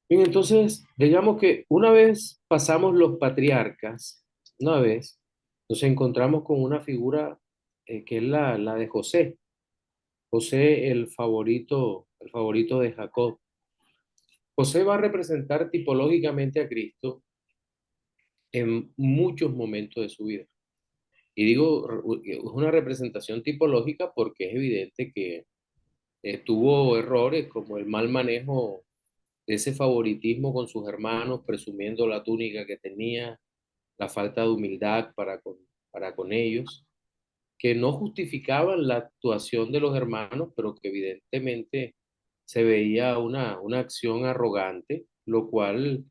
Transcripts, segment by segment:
Bien, entonces, digamos que una vez pasamos los patriarcas, una vez nos encontramos con una figura que es la de José. José, el favorito de Jacob. José va a representar tipológicamente a Cristo en muchos momentos de su vida. Y digo, es una representación tipológica porque es evidente que tuvo errores como el mal manejo de ese favoritismo con sus hermanos, presumiendo la túnica que tenía, la falta de humildad para con ellos, que no justificaban la actuación de los hermanos, pero que evidentemente se veía una acción arrogante, lo cual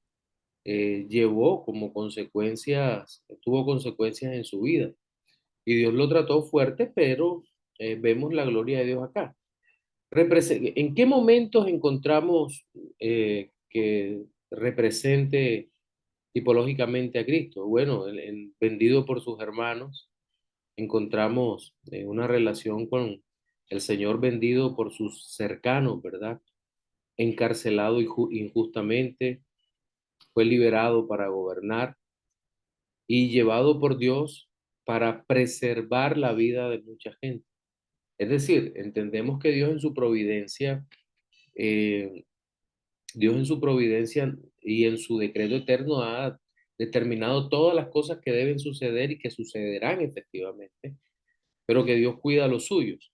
llevó como consecuencias, tuvo consecuencias en su vida. Y Dios lo trató fuerte, pero vemos la gloria de Dios acá. ¿En qué momentos encontramos que represente tipológicamente a Cristo? Bueno, vendido por sus hermanos, encontramos una relación con el Señor vendido por sus cercanos, ¿verdad? Encarcelado injustamente, fue liberado para gobernar y llevado por Dios para preservar la vida de mucha gente. Es decir, entendemos que eh, Dios en su providencia y en su decreto eterno ha determinado todas las cosas que deben suceder y que sucederán efectivamente, pero que Dios cuida a los suyos.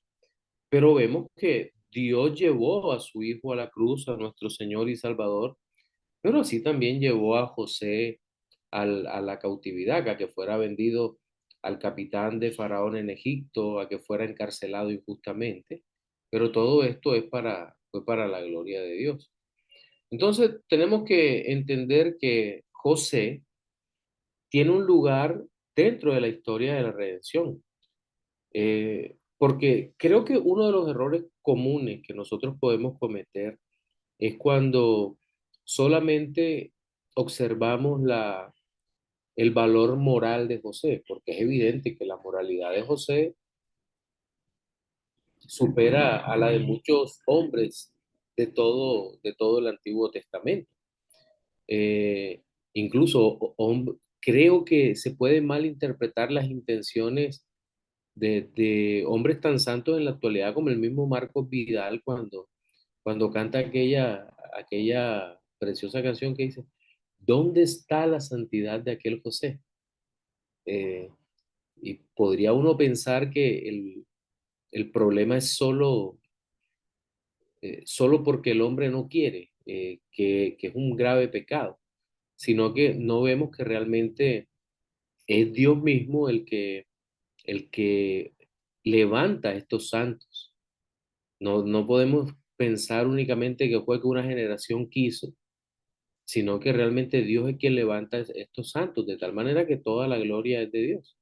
Pero vemos que Dios llevó a su Hijo a la cruz, a nuestro Señor y Salvador, pero así también llevó a José a la cautividad, a que fuera vendido al capitán de Faraón en Egipto, a que fuera encarcelado injustamente. Pero todo esto fue para la gloria de Dios. Entonces, tenemos que entender que José tiene un lugar dentro de la historia de la redención. Porque creo que uno de los errores comunes que nosotros podemos cometer es cuando solamente observamos el valor moral de José, porque es evidente que la moralidad de José supera a la de muchos hombres de todo el Antiguo Testamento. Eh, incluso creo que se pueden malinterpretar las intenciones de hombres tan santos en la actualidad como el mismo Marcos Vidal cuando canta aquella preciosa canción que dice, ¿dónde está la santidad de aquel José? Eh, y podría uno pensar que el problema es solo porque el hombre no quiere, que es un grave pecado, sino que no vemos que realmente es Dios mismo el que levanta a estos santos. No podemos pensar únicamente que fue que una generación quiso, sino que realmente Dios es quien levanta estos santos, de tal manera que toda la gloria es de Dios.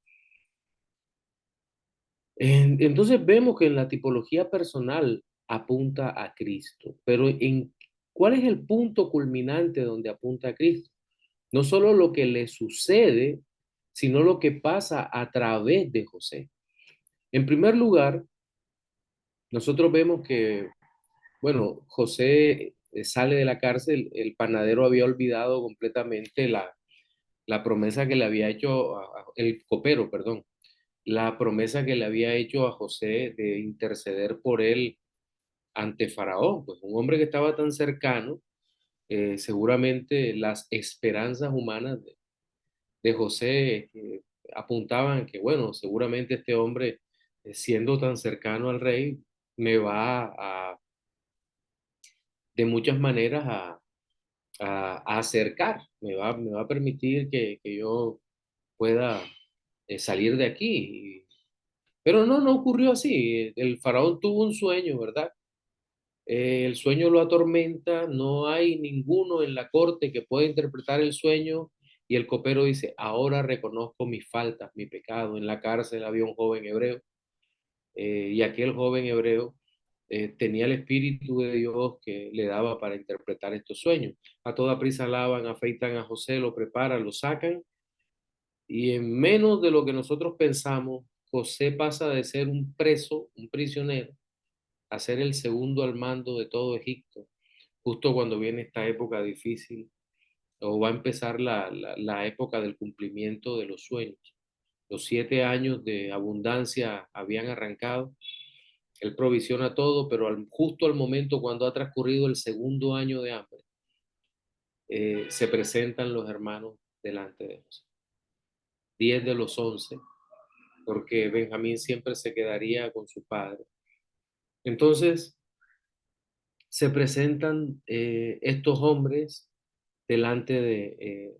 Entonces vemos que en la tipología personal apunta a Cristo, pero ¿cuál es el punto culminante donde apunta a Cristo? No solo lo que le sucede, sino lo que pasa a través de José. En primer lugar, nosotros vemos que, bueno, José sale de la cárcel, el panadero había olvidado completamente la promesa que le había hecho, el copero, perdón, la promesa que le había hecho a José de interceder por él ante Faraón, pues un hombre que estaba tan cercano, seguramente las esperanzas humanas de José apuntaban que, bueno, seguramente este hombre, siendo tan cercano al rey, me va de muchas maneras a acercar, me va a permitir que yo pueda salir de aquí. Pero no ocurrió así. El faraón tuvo un sueño, ¿verdad? El sueño lo atormenta, no hay ninguno en la corte que pueda interpretar el sueño y el copero dice, ahora reconozco mis faltas, mi pecado. En la cárcel había un joven hebreo y aquel joven hebreo tenía el Espíritu de Dios que le daba para interpretar estos sueños. A toda prisa lavan, afeitan a José, lo preparan, lo sacan y en menos de lo que nosotros pensamos, José pasa de ser un preso, un prisionero, a ser el segundo al mando de todo Egipto, justo cuando viene esta época difícil o va a empezar la época del cumplimiento de los sueños. Los 7 años de abundancia habían arrancado. Él provisiona todo, pero justo al momento cuando ha transcurrido el segundo año de hambre, se presentan los hermanos delante de José. 10 de los 11, porque Benjamín siempre se quedaría con su padre. Entonces se presentan estos hombres delante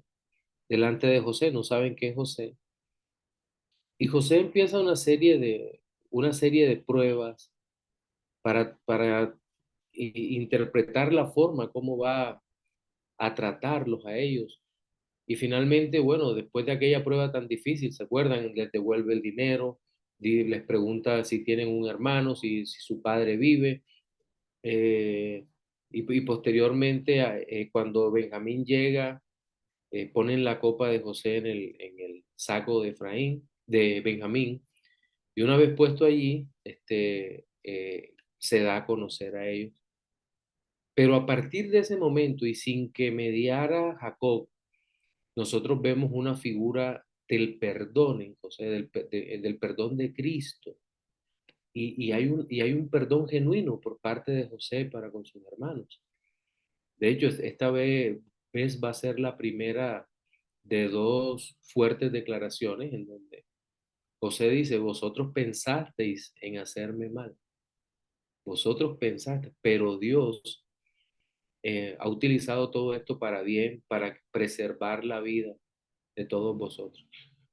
delante de José, no saben qué es José. Y José empieza una serie de pruebas para interpretar la forma, cómo va a tratarlos a ellos. Y finalmente, bueno, después de aquella prueba tan difícil, ¿se acuerdan? Les devuelve el dinero, les pregunta si tienen un hermano, si su padre vive. Y posteriormente, cuando Benjamín llega, ponen la copa de José en el saco de Efraín, de Benjamín, y una vez puesto allí, se da a conocer a ellos. Pero a partir de ese momento y sin que mediara Jacob, nosotros vemos una figura del perdón en José, del perdón de Cristo. Y hay un perdón genuino por parte de José para con sus hermanos. De hecho, vez va a ser la primera de dos fuertes declaraciones en donde José dice, vosotros pensasteis en hacerme mal, vosotros pensaste, pero Dios ha utilizado todo esto para bien, para preservar la vida de todos vosotros.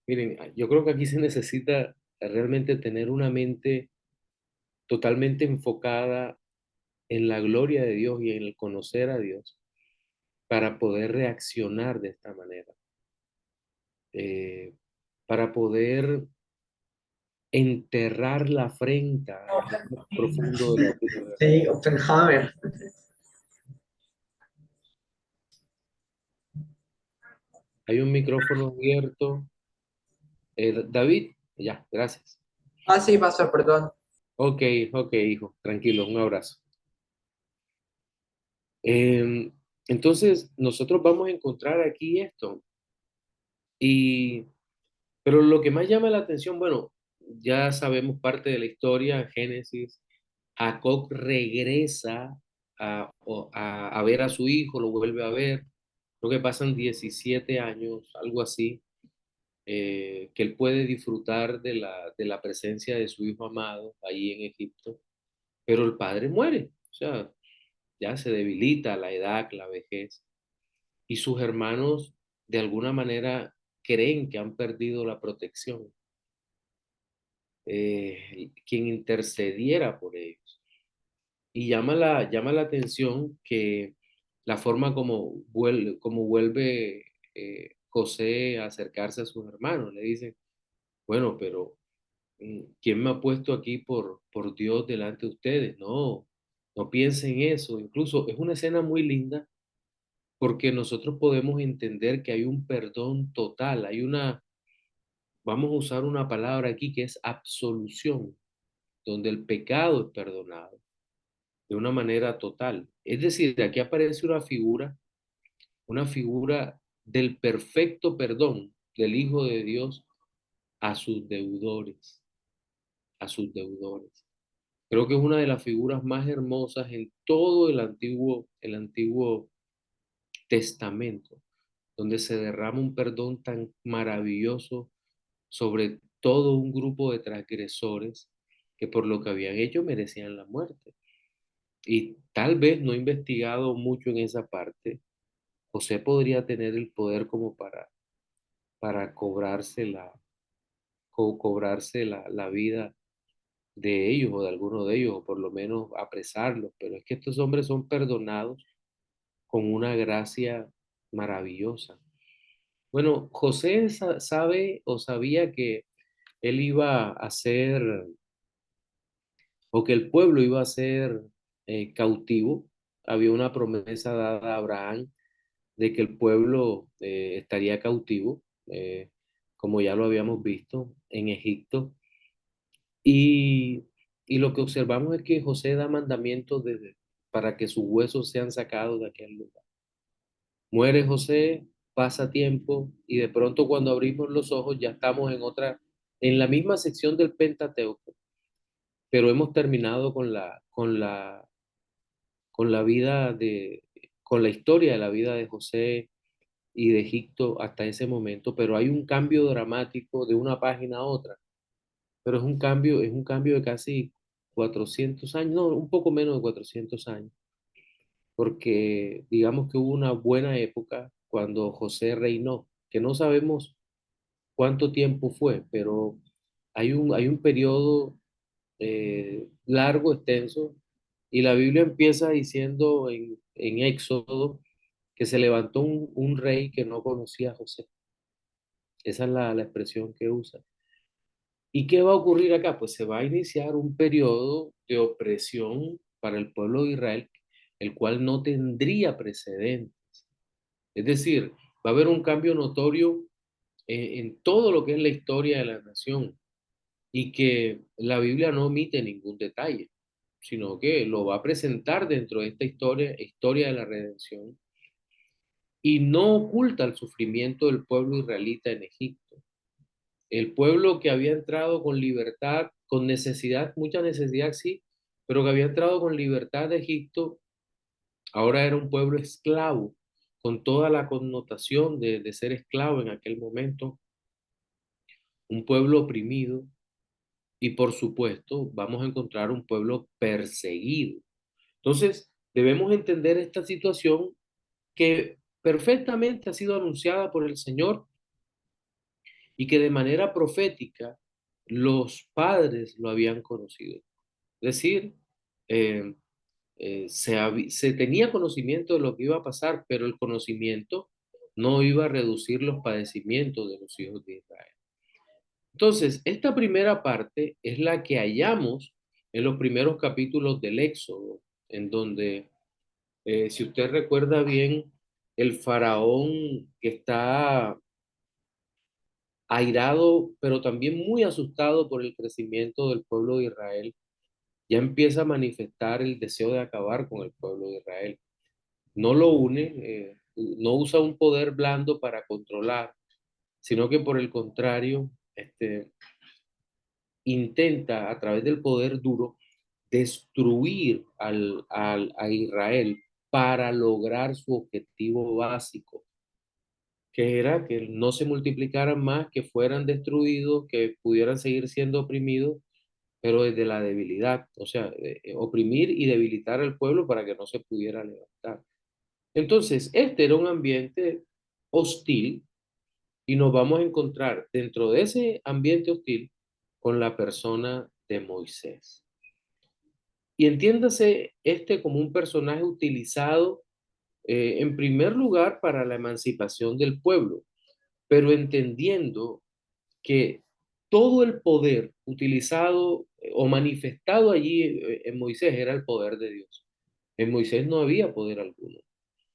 Miren, yo creo que aquí se necesita realmente tener una mente totalmente enfocada en la gloria de Dios y en el conocer a Dios para poder reaccionar de esta manera, eh, para poder enterrar la afrenta en lo más profundo de la tierra. Sí, Oppenheimer. Hay un micrófono abierto. David, ya, gracias. Ah, sí, pastor, perdón. Ok, ok, hijo, tranquilo, un abrazo. Em, entonces, nosotros vamos a encontrar aquí esto. Y, pero lo que más llama la atención, bueno, ya sabemos parte de la historia, Génesis. Jacob regresa a ver a su hijo, lo vuelve a ver. Creo que pasan 17 años, algo así, que él puede disfrutar de la presencia de su hijo amado ahí en Egipto. Pero el padre muere, o sea, ya se debilita la edad, la vejez. Y sus hermanos, de alguna manera, creen que han perdido la protección, quien intercediera por ellos. Y llama la atención que la forma como vuelve José a acercarse a sus hermanos. Le dice, bueno, pero ¿quién me ha puesto aquí por Dios delante de ustedes? No, no piensen eso. Incluso es una escena muy linda porque nosotros podemos entender que hay un perdón total, vamos a usar una palabra aquí que es absolución, donde el pecado es perdonado de una manera total. Es decir, aquí aparece una figura del perfecto perdón del Hijo de Dios a sus deudores, a sus deudores. Creo que es una de las figuras más hermosas en todo el Antiguo Testamento, donde se derrama un perdón tan maravilloso sobre todo un grupo de transgresores que por lo que habían hecho merecían la muerte. Y tal vez no he investigado mucho en esa parte. José podría tener el poder como para cobrarse la vida de ellos o de alguno de ellos, o por lo menos apresarlos. Pero es que estos hombres son perdonados con una gracia maravillosa. Bueno, José sabe o sabía que él iba a ser, o que el pueblo iba a ser cautivo. Había una promesa dada a Abraham de que el pueblo estaría cautivo, como ya lo habíamos visto en Egipto. Y, y lo que observamos es que José da mandamientos para que sus huesos sean sacados de aquel lugar. Muere José, pasa tiempo y de pronto cuando abrimos los ojos ya estamos en la misma sección del Pentateuco, pero hemos terminado con la vida con la historia de la vida de José y de Egipto hasta ese momento, pero hay un cambio dramático de una página a otra, pero es un cambio de casi 400 años, no, un poco menos de 400 años, porque digamos que hubo una buena época cuando José reinó, que no sabemos cuánto tiempo fue, pero hay un periodo largo, extenso, y la Biblia empieza diciendo en Éxodo que se levantó un rey que no conocía a José. Esa es la expresión que usa. ¿Y qué va a ocurrir acá? Pues se va a iniciar un periodo de opresión para el pueblo de Israel, el cual no tendría precedentes. Es decir, va a haber un cambio notorio en todo lo que es la historia de la nación y que la Biblia no omite ningún detalle, sino que lo va a presentar dentro de esta historia de la redención y no oculta el sufrimiento del pueblo israelita en Egipto. El pueblo que había entrado con libertad, con necesidad, mucha necesidad sí, pero que había entrado con libertad de Egipto, ahora era un pueblo esclavo, con toda la connotación de ser esclavo en aquel momento, un pueblo oprimido y por supuesto vamos a encontrar un pueblo perseguido. Entonces, debemos entender esta situación que perfectamente ha sido anunciada por el Señor y que de manera profética los padres lo habían conocido. Es decir, eh, se tenía conocimiento de lo que iba a pasar, pero el conocimiento no iba a reducir los padecimientos de los hijos de Israel. Entonces, esta primera parte es la que hallamos en los primeros capítulos del Éxodo, en donde, si usted recuerda bien, el faraón que está airado, pero también muy asustado por el crecimiento del pueblo de Israel, ya empieza a manifestar el deseo de acabar con el pueblo de Israel. No lo une, no usa un poder blando para controlar, sino que por el contrario, intenta a través del poder duro destruir a Israel para lograr su objetivo básico, que era que no se multiplicaran más, que fueran destruidos, que pudieran seguir siendo oprimidos, pero desde la debilidad, o sea, oprimir y debilitar al pueblo para que no se pudiera levantar. Entonces, este era un ambiente hostil y nos vamos a encontrar dentro de ese ambiente hostil con la persona de Moisés. Y entiéndase este como un personaje utilizado en primer lugar para la emancipación del pueblo, pero entendiendo que todo el poder utilizado o manifestado allí en Moisés era el poder de Dios. En Moisés no había poder alguno.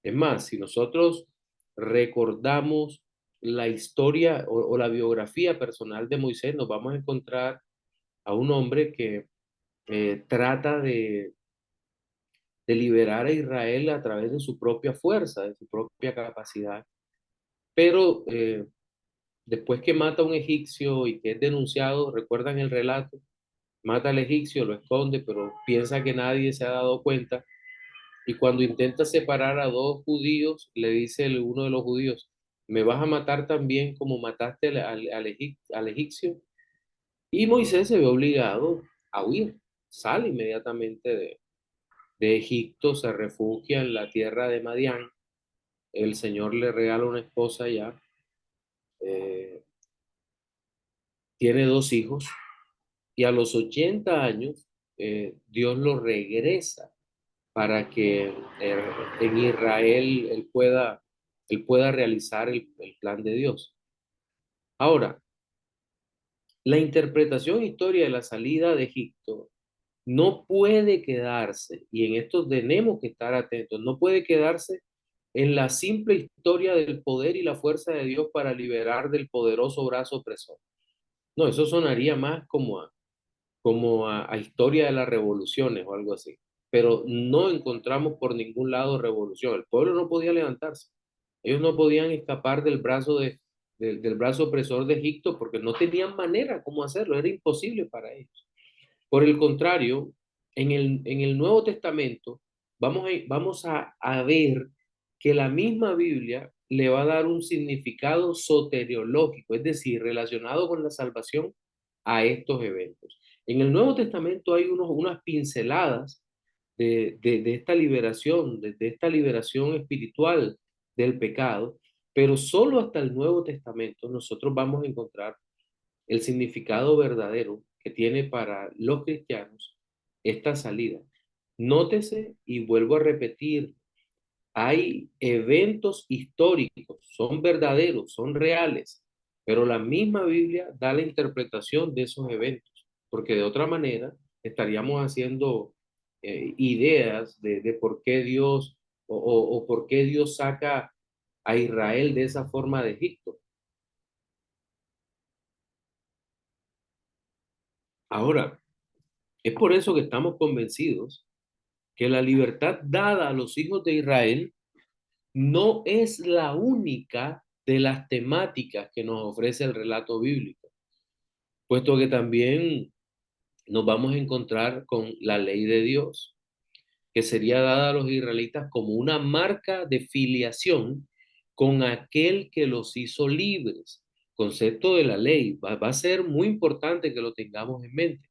Es más, si nosotros recordamos la historia o la biografía personal de Moisés, nos vamos a encontrar a un hombre que trata de liberar a Israel a través de su propia fuerza, de su propia capacidad. Pero después que mata a un egipcio y que es denunciado, recuerdan el relato, mata al egipcio, lo esconde, pero piensa que nadie se ha dado cuenta. Y cuando intenta separar a dos judíos, le dice uno de los judíos, ¿me vas a matar también como mataste al egipcio? Y Moisés se ve obligado a huir, sale inmediatamente de Egipto, se refugia en la tierra de Madián, el Señor le regala una esposa allá, eh, tiene dos hijos y a los 80 años Dios lo regresa para que en Israel él pueda realizar el plan de Dios. Ahora, la interpretación e historia de la salida de Egipto no puede quedarse, y en esto tenemos que estar atentos, no puede quedarse en la simple historia del poder y la fuerza de Dios para liberar del poderoso brazo opresor. No, eso sonaría más como a historia de las revoluciones o algo así. pero no encontramos por ningún lado revolución. El pueblo no podía levantarse. Ellos no podían escapar del brazo del brazo opresor de Egipto porque no tenían manera cómo hacerlo, era imposible para ellos. Por el contrario, en el Nuevo Testamento vamos a ver que la misma Biblia le va a dar un significado soteriológico, es decir, relacionado con la salvación a estos eventos. En el Nuevo Testamento hay unas pinceladas de esta liberación, de esta liberación espiritual del pecado, pero solo hasta el Nuevo Testamento nosotros vamos a encontrar el significado verdadero que tiene para los cristianos esta salida. Nótese y vuelvo a repetir, hay eventos históricos, son verdaderos, son reales, pero la misma Biblia da la interpretación de esos eventos, porque de otra manera estaríamos haciendo ideas de por qué Dios o por qué Dios saca a Israel de esa forma de Egipto. Ahora, es por eso que estamos convencidos que la libertad dada a los hijos de Israel no es la única de las temáticas que nos ofrece el relato bíblico, puesto que también nos vamos a encontrar con la ley de Dios, que sería dada a los israelitas como una marca de filiación con aquel que los hizo libres. Concepto de la ley va a ser muy importante que lo tengamos en mente,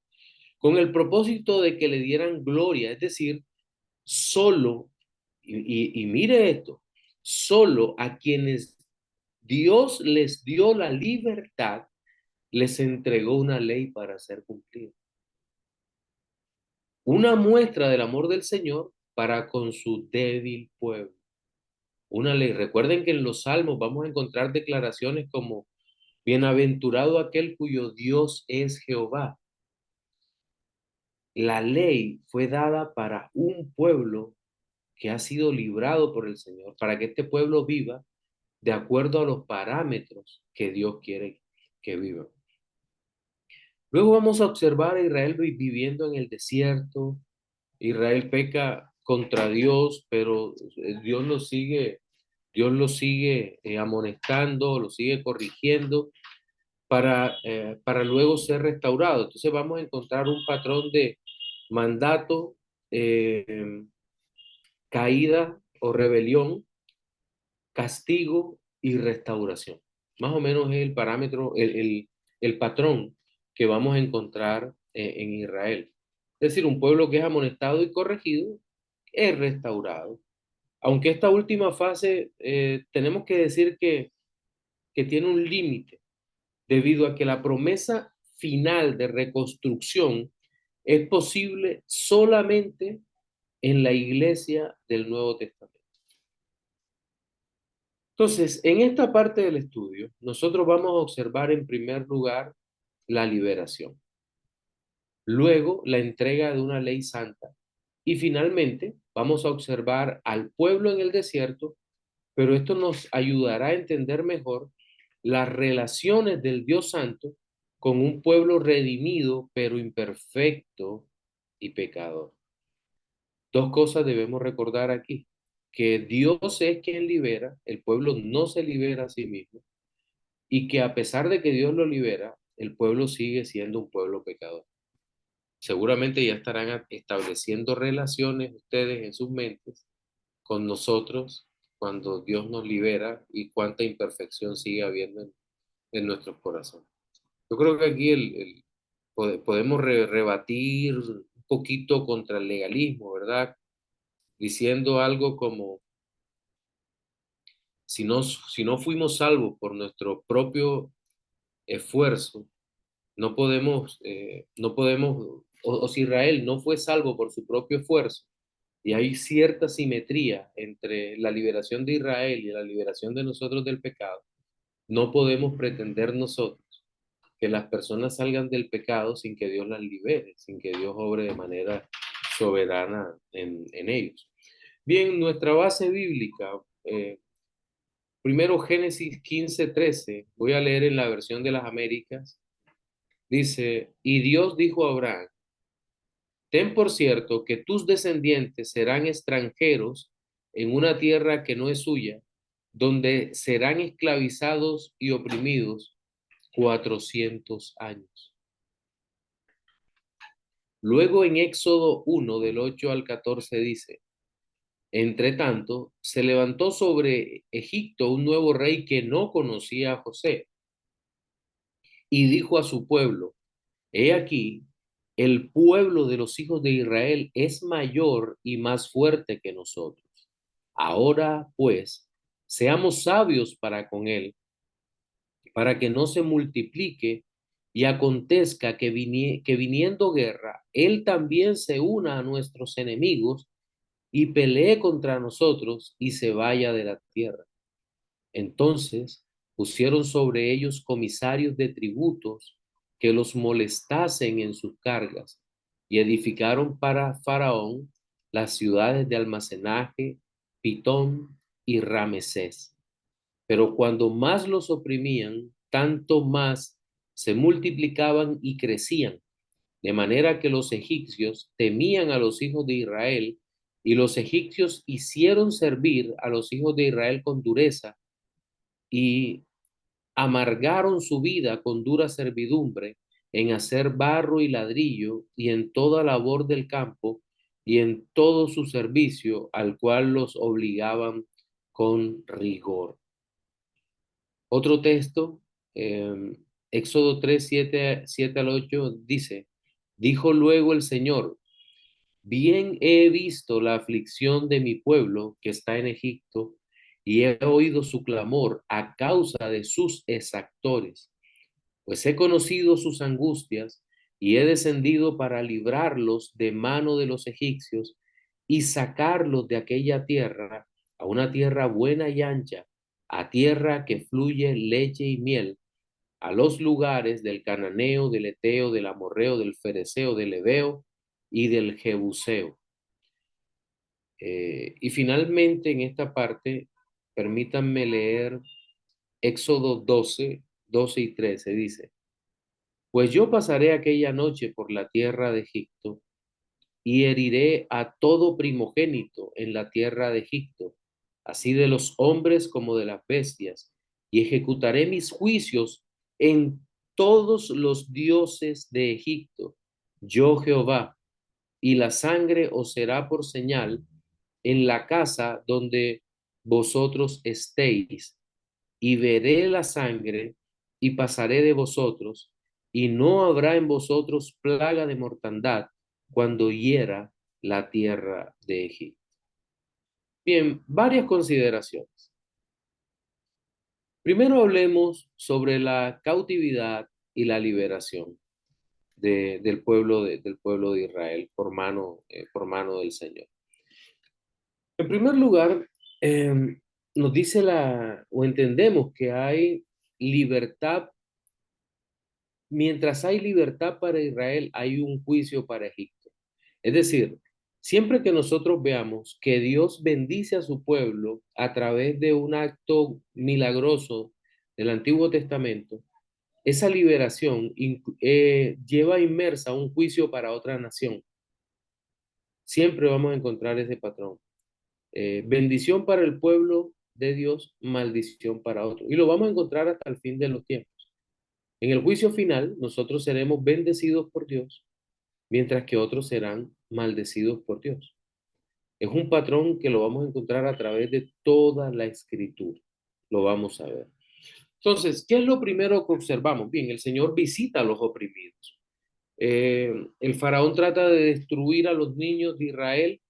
con el propósito de que le dieran gloria, es decir, solo, y mire esto, solo a quienes Dios les dio la libertad, les entregó una ley para ser cumplida. Una muestra del amor del Señor para con su débil pueblo. Una ley. Recuerden que en los salmos vamos a encontrar declaraciones como, bienaventurado aquel cuyo Dios es Jehová. La ley fue dada para un pueblo que ha sido librado por el Señor, para que este pueblo viva de acuerdo a los parámetros que Dios quiere que viva. Luego vamos a observar a Israel viviendo en el desierto. Israel peca contra Dios, pero Dios lo sigue amonestando, lo sigue corrigiendo para luego ser restaurado. Entonces vamos a encontrar un patrón de mandato, eh, caída o rebelión, castigo y restauración. Más o menos es el parámetro, el patrón que vamos a encontrar en Israel. Es decir, un pueblo que es amonestado y corregido es restaurado. Aunque esta última fase tenemos que decir que tiene un límite, debido a que la promesa final de reconstrucción es posible solamente en la iglesia del Nuevo Testamento. Entonces, en esta parte del estudio, nosotros vamos a observar en primer lugar la liberación, luego la entrega de una ley santa y finalmente vamos a observar al pueblo en el desierto, pero esto nos ayudará a entender mejor las relaciones del Dios Santo con un pueblo redimido, pero imperfecto y pecador. Dos cosas debemos recordar aquí, que Dios es quien libera, el pueblo no se libera a sí mismo, y que a pesar de que Dios lo libera, el pueblo sigue siendo un pueblo pecador. Seguramente ya estarán estableciendo relaciones ustedes en sus mentes con nosotros cuando Dios nos libera y cuánta imperfección sigue habiendo en nuestros corazones. Yo creo que aquí podemos rebatir un poquito contra el legalismo, ¿verdad? Diciendo algo como, si no fuimos salvos por nuestro propio esfuerzo, no podemos, o si Israel no fue salvo por su propio esfuerzo, y hay cierta simetría entre la liberación de Israel y la liberación de nosotros del pecado, no podemos pretender nosotros que las personas salgan del pecado sin que Dios las libere, sin que Dios obre de manera soberana en ellos. Bien, nuestra base bíblica, primero Génesis 15:13, voy a leer en la versión de las Américas. Dice, y Dios dijo a Abraham, ten por cierto que tus descendientes serán extranjeros en una tierra que no es suya, donde serán esclavizados y oprimidos 400 años. Luego en Éxodo 1, del 8 al 14 dice, entre tanto, se levantó sobre Egipto un nuevo rey que no conocía a José y dijo a su pueblo, he aquí, el pueblo de los hijos de Israel es mayor y más fuerte que nosotros. Ahora, pues, seamos sabios para con él, para que no se multiplique y acontezca que, que viniendo guerra, él también se una a nuestros enemigos y pelee contra nosotros y se vaya de la tierra. Entonces pusieron sobre ellos comisarios de tributos que los molestasen en sus cargas y edificaron para Faraón las ciudades de almacenaje, Pitón y Ramesés. Pero cuando más los oprimían, tanto más se multiplicaban y crecían, de manera que los egipcios temían a los hijos de Israel y los egipcios hicieron servir a los hijos de Israel con dureza y amargaron su vida con dura servidumbre en hacer barro y ladrillo y en toda labor del campo y en todo su servicio al cual los obligaban con rigor. Otro texto, Éxodo 3 7 al 8 dice, dijo luego el Señor, bien he visto la aflicción de mi pueblo que está en Egipto y he oído su clamor a causa de sus exactores, pues he conocido sus angustias y he descendido para librarlos de mano de los egipcios y sacarlos de aquella tierra a una tierra buena y ancha, a tierra que fluye leche y miel, a los lugares del cananeo, del eteo, del amorreo, del fereceo, del heveo y del jebuseo. Y finalmente en esta parte, permítanme leer Éxodo 12 y 13, dice, pues yo pasaré aquella noche por la tierra de Egipto y heriré a todo primogénito en la tierra de Egipto, así de los hombres como de las bestias, y ejecutaré mis juicios en todos los dioses de Egipto, yo Jehová, y la sangre os será por señal en la casa donde vosotros estéis, y veré la sangre y pasaré de vosotros, y no habrá en vosotros plaga de mortandad cuando hiera la tierra de Egipto. Bien, varias consideraciones. Primero hablemos sobre la cautividad y la liberación del pueblo de Israel por mano del Señor. En primer lugar, eh, nos dice o entendemos que hay libertad. Mientras hay libertad para Israel, hay un juicio para Egipto. Es decir, siempre que nosotros veamos que Dios bendice a su pueblo a través de un acto milagroso del Antiguo Testamento, esa liberación lleva inmersa un juicio para otra nación. Siempre vamos a encontrar ese patrón. Bendición para el pueblo de Dios, maldición para otro. Y lo vamos a encontrar hasta el fin de los tiempos. En el juicio final, nosotros seremos bendecidos por Dios, mientras que otros serán maldecidos por Dios. Es un patrón que lo vamos a encontrar a través de toda la escritura. Lo vamos a ver. Entonces, ¿qué es lo primero que observamos? Bien, el Señor visita a los oprimidos. El faraón trata de destruir a los niños de Israel,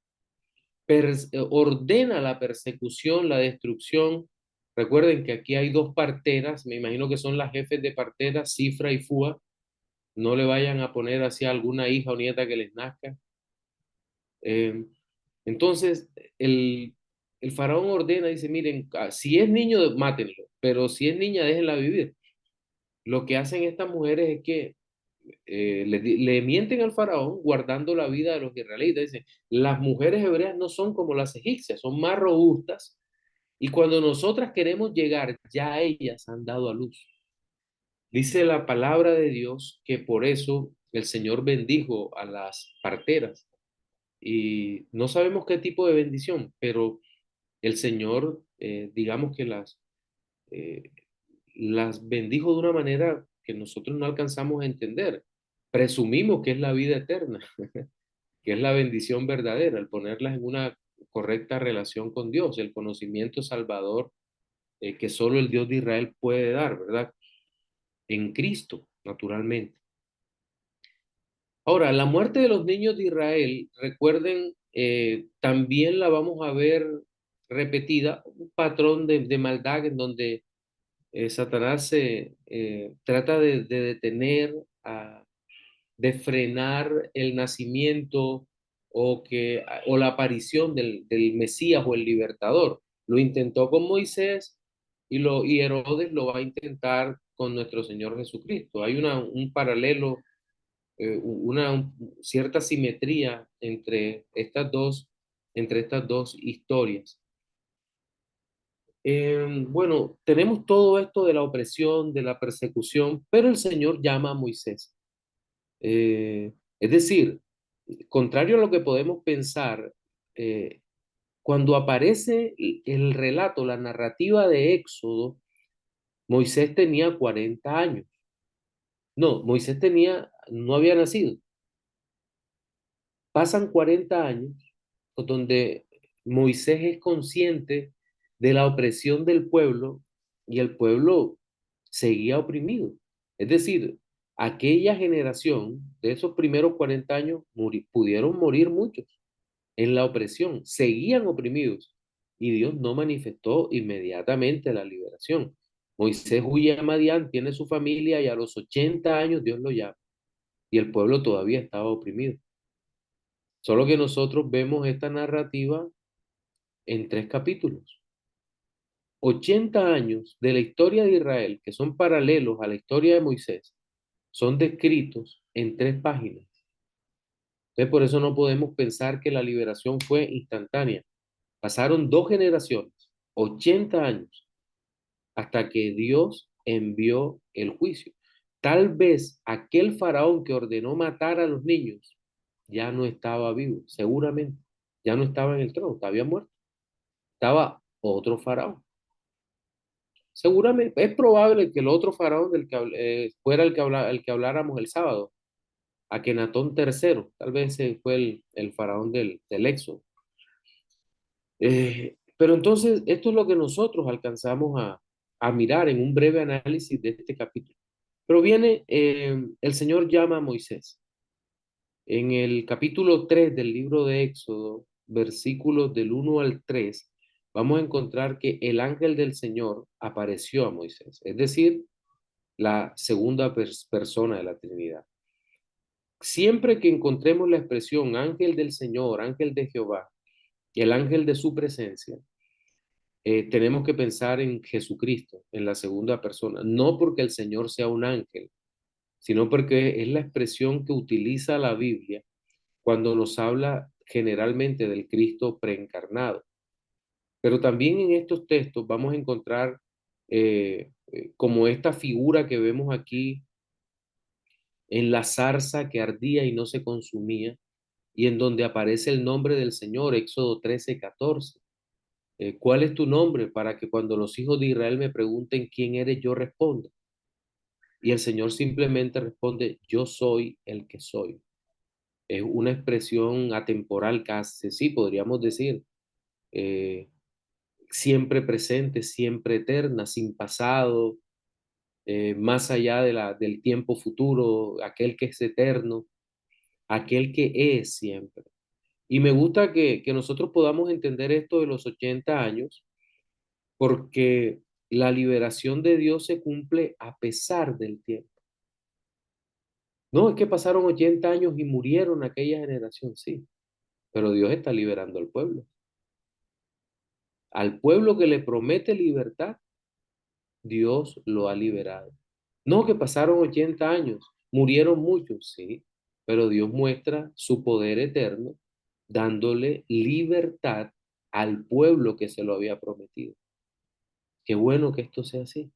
ordena la persecución, la destrucción. Recuerden que aquí hay dos parteras, me imagino que son las jefes de parteras, Cifra y Fua. No le vayan a poner hacia alguna hija o nieta que les nazca. Eh, entonces, el faraón ordena, dice, miren, si es niño, mátenlo, pero si es niña, déjenla vivir. Lo que hacen estas mujeres es que le mienten al faraón guardando la vida de los israelitas. Dicen, las mujeres hebreas no son como las egipcias, son más robustas y cuando nosotras queremos llegar, ya ellas han dado a luz. Dice la palabra de Dios que por eso el Señor bendijo a las parteras y no sabemos qué tipo de bendición, pero el Señor, digamos que eh, las bendijo de una manera que nosotros no alcanzamos a entender. Presumimos que es la vida eterna, que es la bendición verdadera, el ponerlas en una correcta relación con Dios, el conocimiento salvador que solo el Dios de Israel puede dar, ¿verdad? En Cristo, naturalmente. Ahora, la muerte de los niños de Israel, recuerden, también la vamos a ver repetida, un patrón de maldad en donde Satanás se trata de detener, de frenar el nacimiento o la aparición del Mesías o el Libertador. Lo intentó con Moisés y Herodes lo va a intentar con nuestro Señor Jesucristo. Hay un paralelo, cierta simetría entre estas dos historias. Bueno, tenemos todo esto de la opresión, de la persecución, pero el Señor llama a Moisés. Es decir, contrario a lo que podemos pensar, eh, cuando aparece el relato, la narrativa de Éxodo, Moisés tenía 40 años. No, no había nacido. Pasan 40 años donde Moisés es consciente de la opresión del pueblo y el pueblo seguía oprimido. Es decir, aquella generación de esos primeros 40 años pudieron morir muchos en la opresión, seguían oprimidos y Dios no manifestó inmediatamente la liberación. Moisés huye a Madián, tiene su familia y a los 80 años Dios lo llama y el pueblo todavía estaba oprimido. Solo que nosotros vemos esta narrativa en 3 capítulos. 80 años de la historia de Israel, que son paralelos a la historia de Moisés, son descritos en 3 páginas. Entonces, por eso no podemos pensar que la liberación fue instantánea. Pasaron 2 generaciones, 80 años, hasta que Dios envió el juicio. Tal vez aquel faraón que ordenó matar a los niños ya no estaba vivo, seguramente. Ya no estaba en el trono, había muerto. Estaba otro faraón. Seguramente, es probable que el otro faraón fuera el que habláramos el sábado, Akenatón III, tal vez ese fue el faraón del Éxodo. Pero entonces, esto es lo que nosotros alcanzamos a mirar en un breve análisis de este capítulo. Pero viene, el Señor llama a Moisés. En el capítulo 3 del libro de Éxodo, versículos del 1 al 3, vamos a encontrar que el ángel del Señor apareció a Moisés, es decir, la segunda persona de la Trinidad. Siempre que encontremos la expresión ángel del Señor, ángel de Jehová, y el ángel de su presencia, tenemos que pensar en Jesucristo, en la segunda persona, no porque el Señor sea un ángel, sino porque es la expresión que utiliza la Biblia cuando nos habla generalmente del Cristo preencarnado. Pero también en estos textos vamos a encontrar como esta figura que vemos aquí en la zarza que ardía y no se consumía, y en donde aparece el nombre del Señor, Éxodo 13:14. ¿Cuál es tu nombre? Para que cuando los hijos de Israel me pregunten quién eres, yo responda. Y el Señor simplemente responde, yo soy el que soy. Es una expresión atemporal casi, sí, podríamos decir, eh, siempre presente, siempre eterna, sin pasado, más allá del tiempo futuro, aquel que es eterno, aquel que es siempre. Y me gusta que nosotros podamos entender esto de los 80 años, porque la liberación de Dios se cumple a pesar del tiempo. No, es que pasaron 80 años y murieron aquella generación, sí, pero Dios está liberando al pueblo. Al pueblo que le promete libertad, Dios lo ha liberado. No, que pasaron 80 años, murieron muchos, sí, pero Dios muestra su poder eterno dándole libertad al pueblo que se lo había prometido. Qué bueno que esto sea así,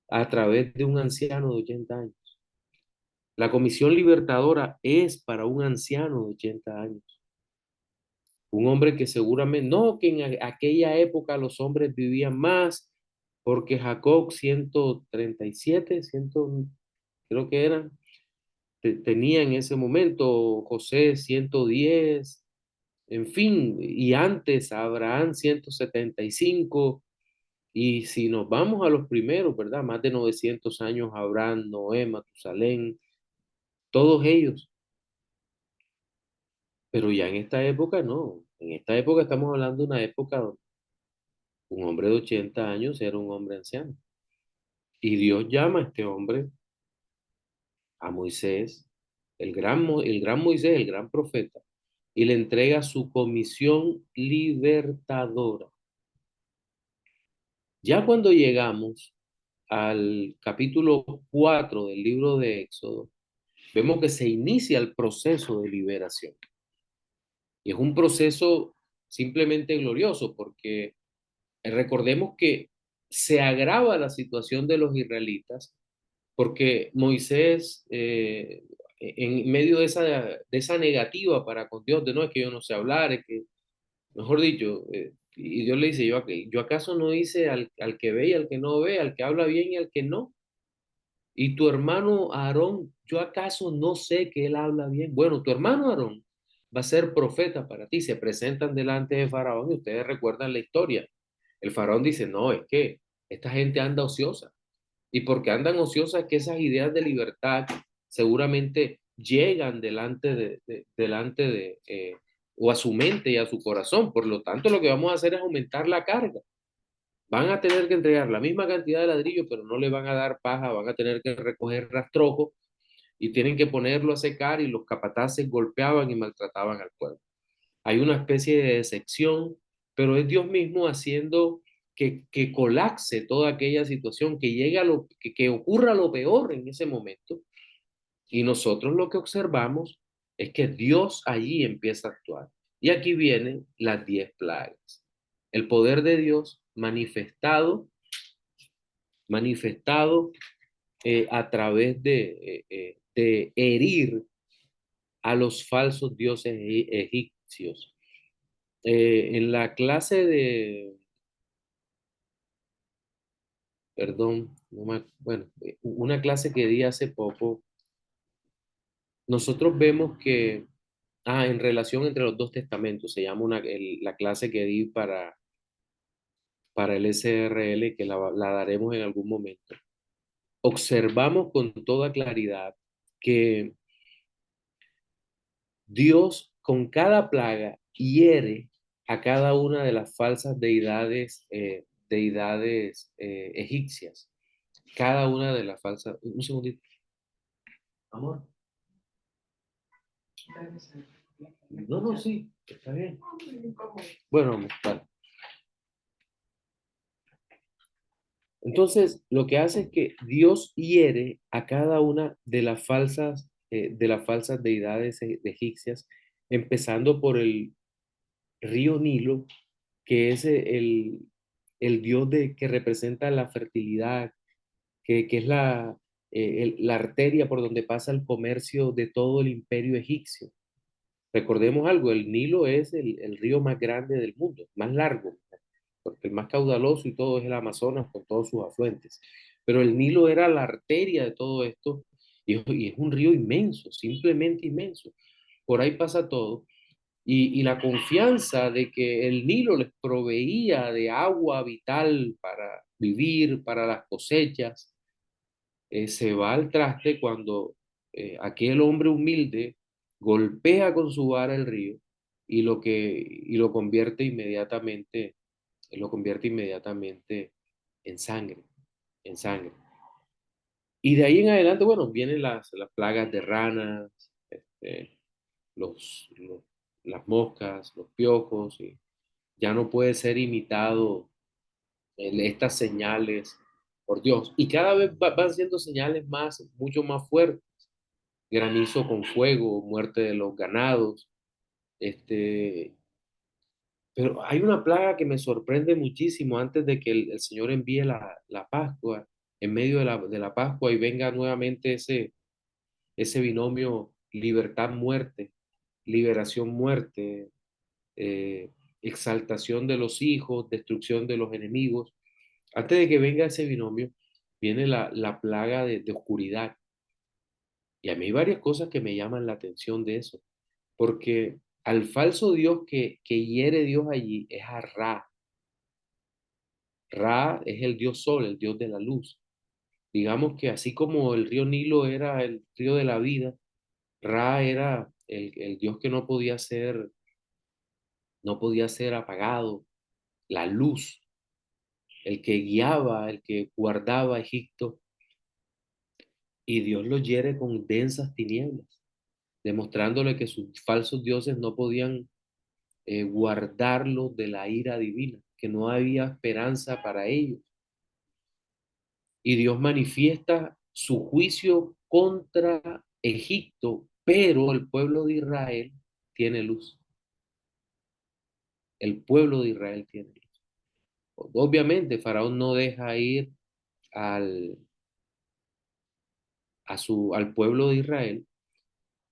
a través de un anciano de 80 años. La comisión libertadora es para un anciano de 80 años, un hombre que seguramente, no que en aquella época los hombres vivían más, porque Jacob 137, 100, creo que eran, tenía en ese momento, José 110, en fin, y antes Abraham 175, y si nos vamos a los primeros, ¿verdad? Más de 900 años, Abraham, Noé, Matusalén, todos ellos. Pero ya en esta época no. En esta época estamos hablando de una época donde un hombre de 80 años era un hombre anciano. Y Dios llama a este hombre, a Moisés, el gran Moisés, el gran profeta, y le entrega su comisión libertadora. Ya cuando llegamos al capítulo 4 del libro de Éxodo, vemos que se inicia el proceso de liberación. Y es un proceso simplemente glorioso porque recordemos que se agrava la situación de los israelitas porque Moisés, en medio de esa negativa para con Dios, de no es que yo no sé hablar, es que, mejor dicho, y Dios le dice, yo acaso no hice al que ve y al que no ve, al que habla bien y al que no. Y tu hermano Aarón, yo acaso no sé que él habla bien. Bueno, tu hermano Aarón va a ser profeta para ti. Se presentan delante de Faraón y ustedes recuerdan la historia. El Faraón dice, no, es que esta gente anda ociosa. Y porque andan ociosas, que esas ideas de libertad seguramente llegan o a su mente y a su corazón. Por lo tanto, lo que vamos a hacer es aumentar la carga. Van a tener que entregar la misma cantidad de ladrillo, pero no le van a dar paja, van a tener que recoger rastrojo y tienen que ponerlo a secar y los capataces golpeaban y maltrataban al pueblo. Hay una especie de decepción, pero es Dios mismo haciendo que colapse toda aquella situación, que ocurra lo peor en ese momento. Y nosotros lo que observamos es que Dios allí empieza a actuar. Y aquí vienen las 10 plagas. El poder de Dios manifestado a través de herir a los falsos dioses egipcios. En la clase perdón, bueno, una clase que di hace poco, nosotros vemos que, en relación entre los dos testamentos, se llama la clase que di para el SRL, que la daremos en algún momento. Observamos con toda claridad que Dios con cada plaga hiere a cada una de las falsas deidades egipcias. Cada una de las falsas. Un segundito. Amor. No, no, sí, está bien. Bueno, amor, vale. Entonces, lo que hace es que Dios hiere a cada una de las falsas deidades egipcias, empezando por el río Nilo, que es el dios que representa la fertilidad, que es la arteria por donde pasa el comercio de todo el imperio egipcio. Recordemos algo, el Nilo es el río más grande del mundo, más largo, porque el más caudaloso y todo es el Amazonas con todos sus afluentes. Pero el Nilo era la arteria de todo esto y es un río inmenso, simplemente inmenso. Por ahí pasa todo. Y la confianza de que el Nilo les proveía de agua vital para vivir, para las cosechas, se va al traste cuando aquel hombre humilde golpea con su vara el río y lo convierte inmediatamente en sangre, en sangre. Y de ahí en adelante, bueno, vienen las plagas de ranas, los, los- las moscas, los piojos, y ya no puede ser imitado estas señales por Dios. Y cada vez van siendo señales mucho más fuertes. Granizo con fuego, muerte de los ganados. Este, pero hay una plaga que me sorprende muchísimo antes de que el Señor envíe la Pascua, en medio de la Pascua y venga nuevamente ese binomio libertad-muerte, liberación-muerte, eh, exaltación de los hijos, destrucción de los enemigos. Antes de que venga ese binomio, viene la plaga de oscuridad. Y a mí hay varias cosas que me llaman la atención de eso, porque al falso Dios que hiere Dios allí es a Ra. Ra es el Dios Sol, el Dios de la luz. Digamos que así como el río Nilo era el río de la vida, Ra era el Dios que no podía ser apagado, la luz, el que guiaba, el que guardaba Egipto, y Dios lo hiere con densas tinieblas, demostrándole que sus falsos dioses no podían guardarlo de la ira divina, que no había esperanza para ellos. Y Dios manifiesta su juicio contra Egipto, pero el pueblo de Israel tiene luz. El pueblo de Israel tiene luz. Obviamente, Faraón no deja ir al, al pueblo de Israel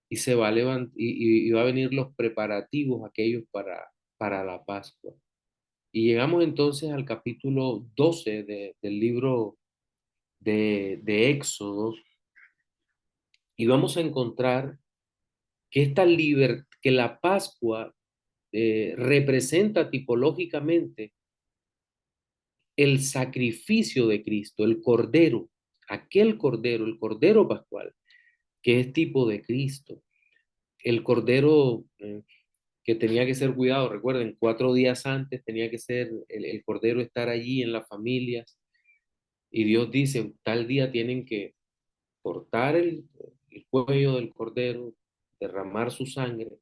y se va a y va a venir los preparativos aquellos para la Pascua. Y llegamos entonces al capítulo 12 del libro de Éxodo, y vamos a encontrar que que la Pascua representa tipológicamente el sacrificio de Cristo, el cordero, aquel cordero, el cordero pascual, que es tipo de Cristo, el cordero que tenía que ser cuidado. Recuerden, 4 días antes tenía que ser el cordero estar allí en las familias, y Dios dice, tal día tienen que cortar el cuello del cordero, derramar su sangre.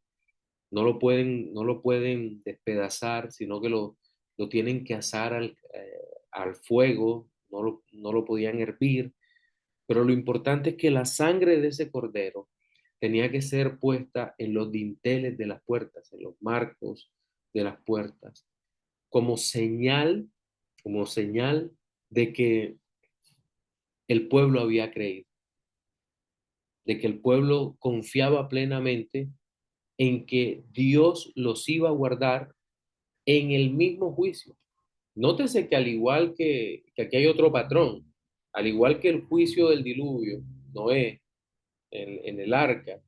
No lo pueden despedazar, sino que lo tienen que asar al fuego, no lo podían hervir. Pero lo importante es que la sangre de ese cordero tenía que ser puesta en los dinteles de las puertas, en los marcos de las puertas, como señal, como señal de que el pueblo había creído, de que el pueblo confiaba plenamente en que Dios los iba a guardar en el mismo juicio. Nótese que al igual que aquí hay otro patrón, al igual que el juicio del diluvio, Noé, en el arca,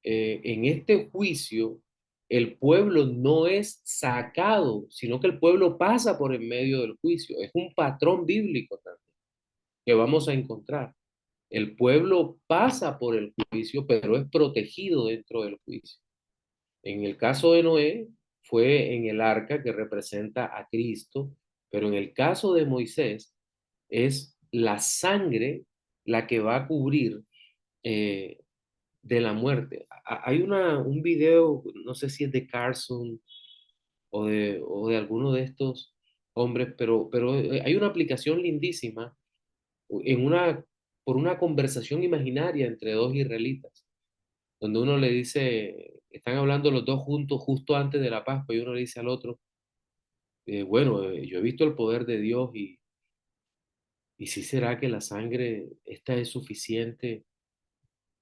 en este juicio el pueblo no es sacado, sino que el pueblo pasa por en medio del juicio. Es un patrón bíblico también que vamos a encontrar. El pueblo pasa por el juicio, pero es protegido dentro del juicio. En el caso de Noé, fue en el arca que representa a Cristo, pero en el caso de Moisés, es la sangre la que va a cubrir eh, de la muerte. Hay un video, no sé si es de Carson o de alguno de estos hombres, pero hay una aplicación lindísima en por una conversación imaginaria entre dos israelitas, donde uno le dice, están hablando los dos juntos justo antes de la Pascua, y uno le dice al otro, bueno, yo he visto el poder de Dios, y sí será que la sangre esta es suficiente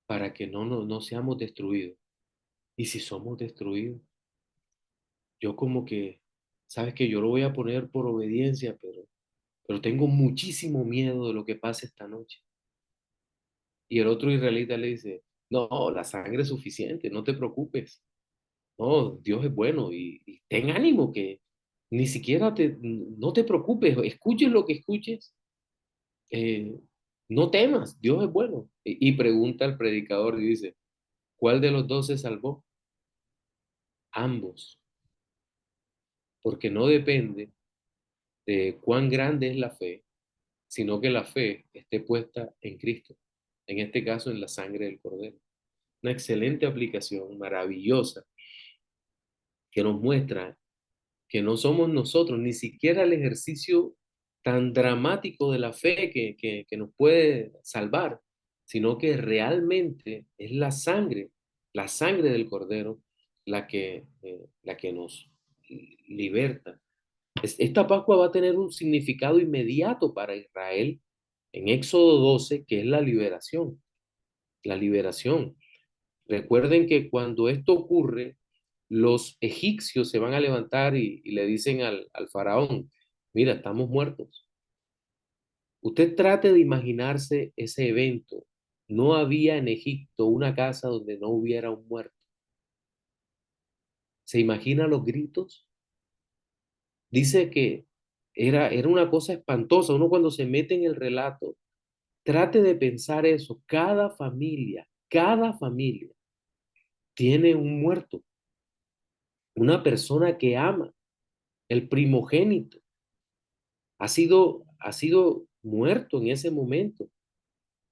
para que no seamos destruidos. Y si somos destruidos, yo como que, sabes que yo lo voy a poner por obediencia, pero tengo muchísimo miedo de lo que pase esta noche. Y el otro israelita le dice, no, la sangre es suficiente, no te preocupes. No, Dios es bueno, y ten ánimo, que ni siquiera no te preocupes, escuches lo que escuches, eh, no temas, Dios es bueno. Y pregunta al predicador y dice, ¿cuál de los dos se salvó? Ambos, porque no depende de cuán grande es la fe, sino que la fe esté puesta en Cristo, en este caso en la sangre del Cordero. Una excelente aplicación, maravillosa, que nos muestra que no somos nosotros, ni siquiera el ejercicio tan dramático de la fe que nos puede salvar, sino que realmente es la sangre del Cordero, la que nos liberta. Esta Pascua va a tener un significado inmediato para Israel en Éxodo 12, que es la liberación. la liberación. Recuerden que cuando esto ocurre, los egipcios se van a levantar y le dicen al faraón, mira, estamos muertos. Usted trate de imaginarse ese evento. No había en Egipto una casa donde no hubiera un muerto. ¿Se imagina los gritos? Dice que era una cosa espantosa. Uno cuando se mete en el relato, trate de pensar eso. Cada familia tiene un muerto, una persona que ama, el primogénito. Ha sido muerto en ese momento.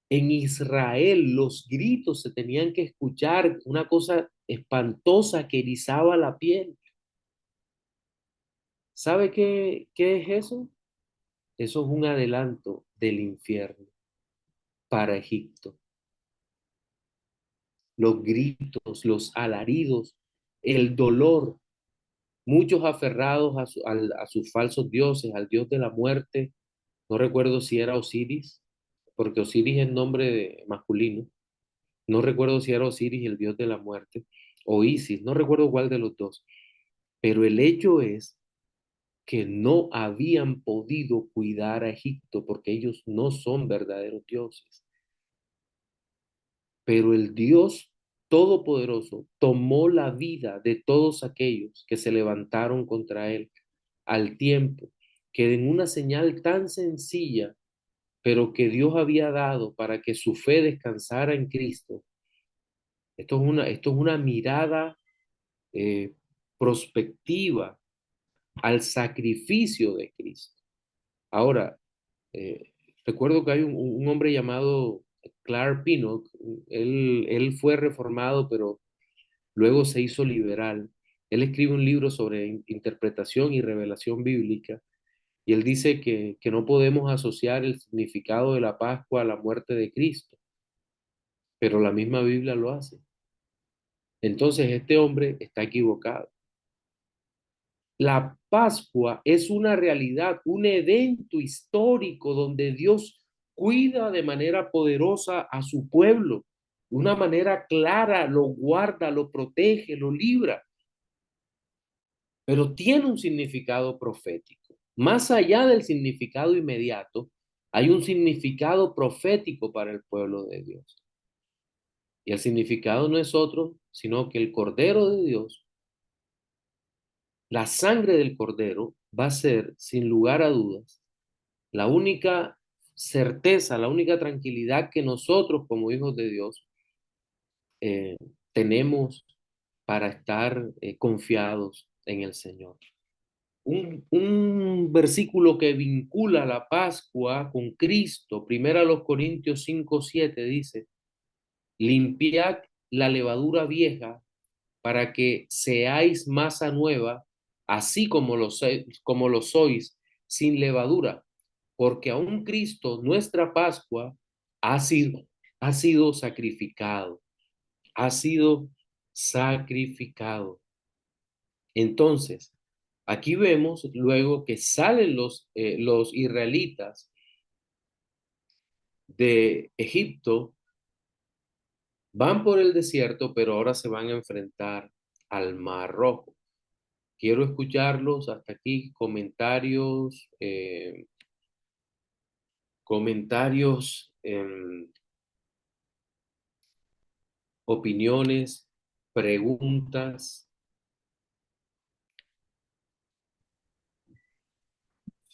En Israel los gritos se tenían que escuchar, una cosa espantosa que erizaba la piel. ¿Sabe qué es eso? Eso es un adelanto del infierno para Egipto. Los gritos, los alaridos, el dolor, muchos aferrados a sus falsos dioses, al dios de la muerte. No recuerdo si era Osiris, porque Osiris es nombre masculino. No recuerdo si era Osiris el dios de la muerte o Isis, no recuerdo cuál de los dos. Pero el hecho es que no habían podido cuidar a Egipto porque ellos no son verdaderos dioses. Pero el Dios Todopoderoso tomó la vida de todos aquellos que se levantaron contra él al tiempo que en una señal tan sencilla, pero que Dios había dado para que su fe descansara en Cristo. Esto es una mirada eh, prospectiva al sacrificio de Cristo. Ahora, eh, recuerdo que hay un hombre llamado Clark Pinnock. Él fue reformado, pero luego se hizo liberal. Él escribe un libro sobre interpretación y revelación bíblica, y él dice que no podemos asociar el significado de la Pascua a la muerte de Cristo, pero la misma Biblia lo hace. Entonces este hombre está equivocado. La Pascua es una realidad, un evento histórico donde Dios cuida de manera poderosa a su pueblo, de una manera clara, lo guarda, lo protege, lo libra, pero tiene un significado profético. Más allá del significado inmediato, hay un significado profético para el pueblo de Dios. Y el significado no es otro, sino que el Cordero de Dios, la sangre del Cordero, va a ser, sin lugar a dudas, la única certeza, la única tranquilidad que nosotros como hijos de Dios eh, tenemos para estar confiados en el Señor. Un versículo que vincula la Pascua con Cristo, primero a los Corintios 5:7 dice, limpiad la levadura vieja para que seáis masa nueva, así como lo sois, sin levadura, porque aún Cristo, nuestra Pascua, ha sido, ha sido sacrificado, ha sido sacrificado. Entonces, aquí vemos luego que salen los israelitas de Egipto, van por el desierto, pero ahora se van a enfrentar al Mar Rojo. Quiero escucharlos hasta aquí, comentarios, opiniones, preguntas.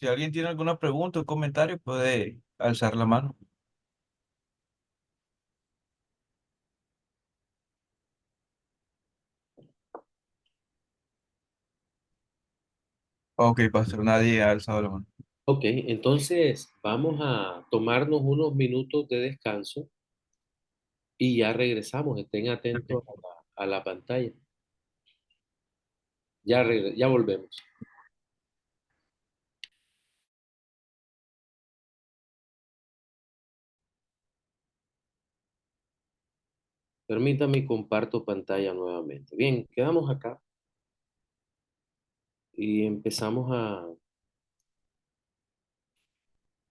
Si alguien tiene alguna pregunta o comentario, puede alzar la mano. Ok, pastor, nadie ha alzado la mano. Ok, entonces vamos a tomarnos unos minutos de descanso y ya regresamos. Estén atentos Ok. a la pantalla. Ya volvemos. Permítame y comparto pantalla nuevamente. Bien, quedamos acá y empezamos a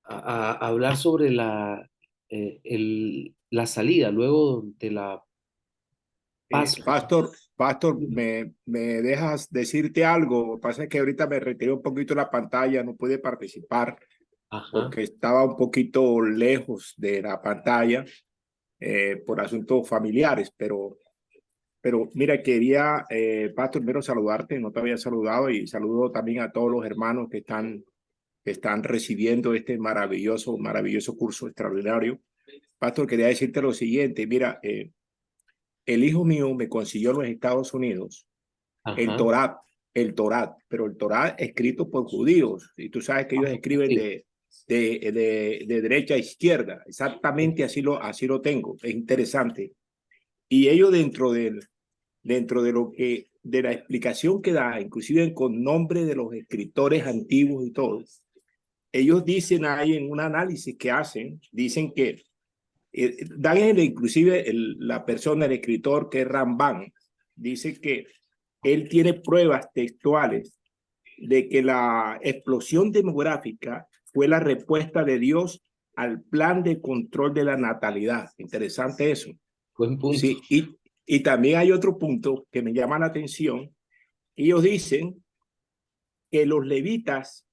hablar sobre la salida luego de la Pascua. Pastor, me dejas decirte algo. Lo que pasa es que ahorita me retiré un poquito de la pantalla, no pude participar Ajá, porque estaba un poquito lejos de la pantalla por asuntos familiares, pero mira, quería, Pastor, primero saludarte, no te había saludado y saludo también a todos los hermanos que están recibiendo este maravilloso curso extraordinario. Pastor, quería decirte lo siguiente, mira, el hijo mío me consiguió en los Estados Unidos el ajá. Torá, pero el Torá escrito por judíos, y tú sabes que ellos escriben Sí, de derecha a izquierda, exactamente así lo tengo, es interesante. Y ellos dentro de lo que, de la explicación que da, inclusive con nombre de los escritores antiguos y todo, ellos dicen ahí en un análisis que hacen, dicen que dan inclusive la persona, el escritor que es Ramban, dice que él tiene pruebas textuales de que la explosión demográfica fue la respuesta de Dios al plan de control de la natalidad. Interesante eso. buen punto. Sí, y también hay otro punto que me llama la atención. Ellos dicen que los levitas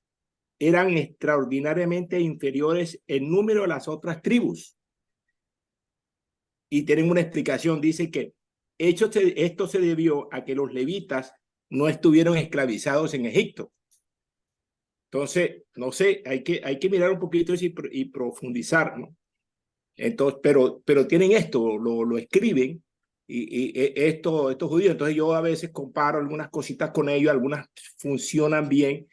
eran extraordinariamente inferiores en número a las otras tribus. Y tienen una explicación. Dice que esto se debió a que los levitas no estuvieron esclavizados en Egipto. Entonces, no sé, hay que mirar un poquito eso y profundizar, ¿no? Entonces, pero tienen esto, lo escriben estos judíos. Entonces yo a veces comparo algunas cositas con ellos, algunas funcionan bien,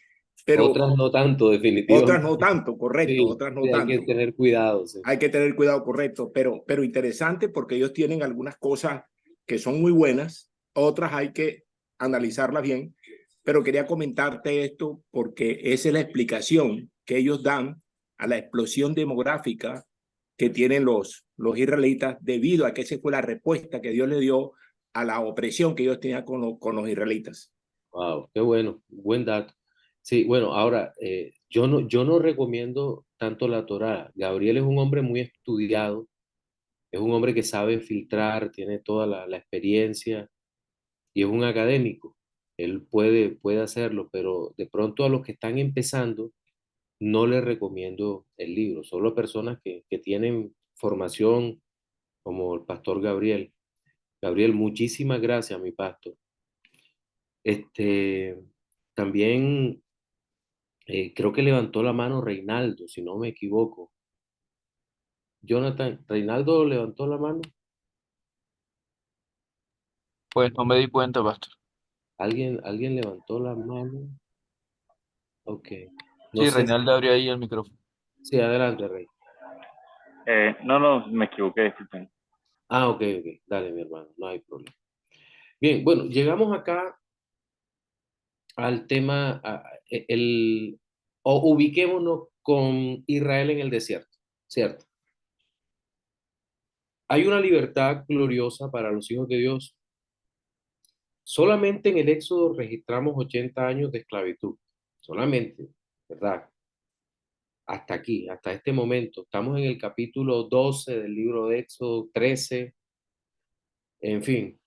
pero Otras no tanto, otras no definitivamente. tanto, correcto, Sí, otras no sí, hay que tanto. tener cuidado, sí. Hay que tener cuidado, correcto, pero interesante porque ellos tienen algunas cosas que son muy buenas, otras hay que analizarlas bien, pero quería comentarte esto porque esa es la explicación que ellos dan a la explosión demográfica que tienen los israelitas debido a que esa fue la respuesta que Dios le dio a la opresión que ellos tenían con los israelitas. Wow, qué bueno, buen dato. Sí, bueno, ahora, yo no recomiendo tanto la Torá. Gabriel es un hombre muy estudiado, es un hombre que sabe filtrar, tiene toda la experiencia y es un académico. Él puede hacerlo, pero de pronto a los que están empezando, no les recomiendo el libro. Solo personas que tienen formación como el pastor Gabriel. Gabriel, muchísimas gracias, mi pastor. Este, también creo que levantó la mano Reinaldo, si no me equivoco. Jonathan, ¿Reinaldo levantó la mano? Pues no me di cuenta, Pastor. ¿Alguien levantó la mano? Ok. No Sí, sé. Reinaldo abrió ahí el micrófono. Sí, adelante, Rey. No, me equivoqué, disculpen. Ah, ok, ok. Dale, mi hermano, no hay problema. Bien, bueno, llegamos acá al tema, o ubiquémonos con Israel en el desierto, ¿cierto? Hay una libertad gloriosa para los hijos de Dios. Solamente en el Éxodo registramos 80 años de esclavitud. Solamente, ¿verdad? Hasta aquí, hasta este momento. Estamos en el capítulo 12 del libro de Éxodo, 13, en fin.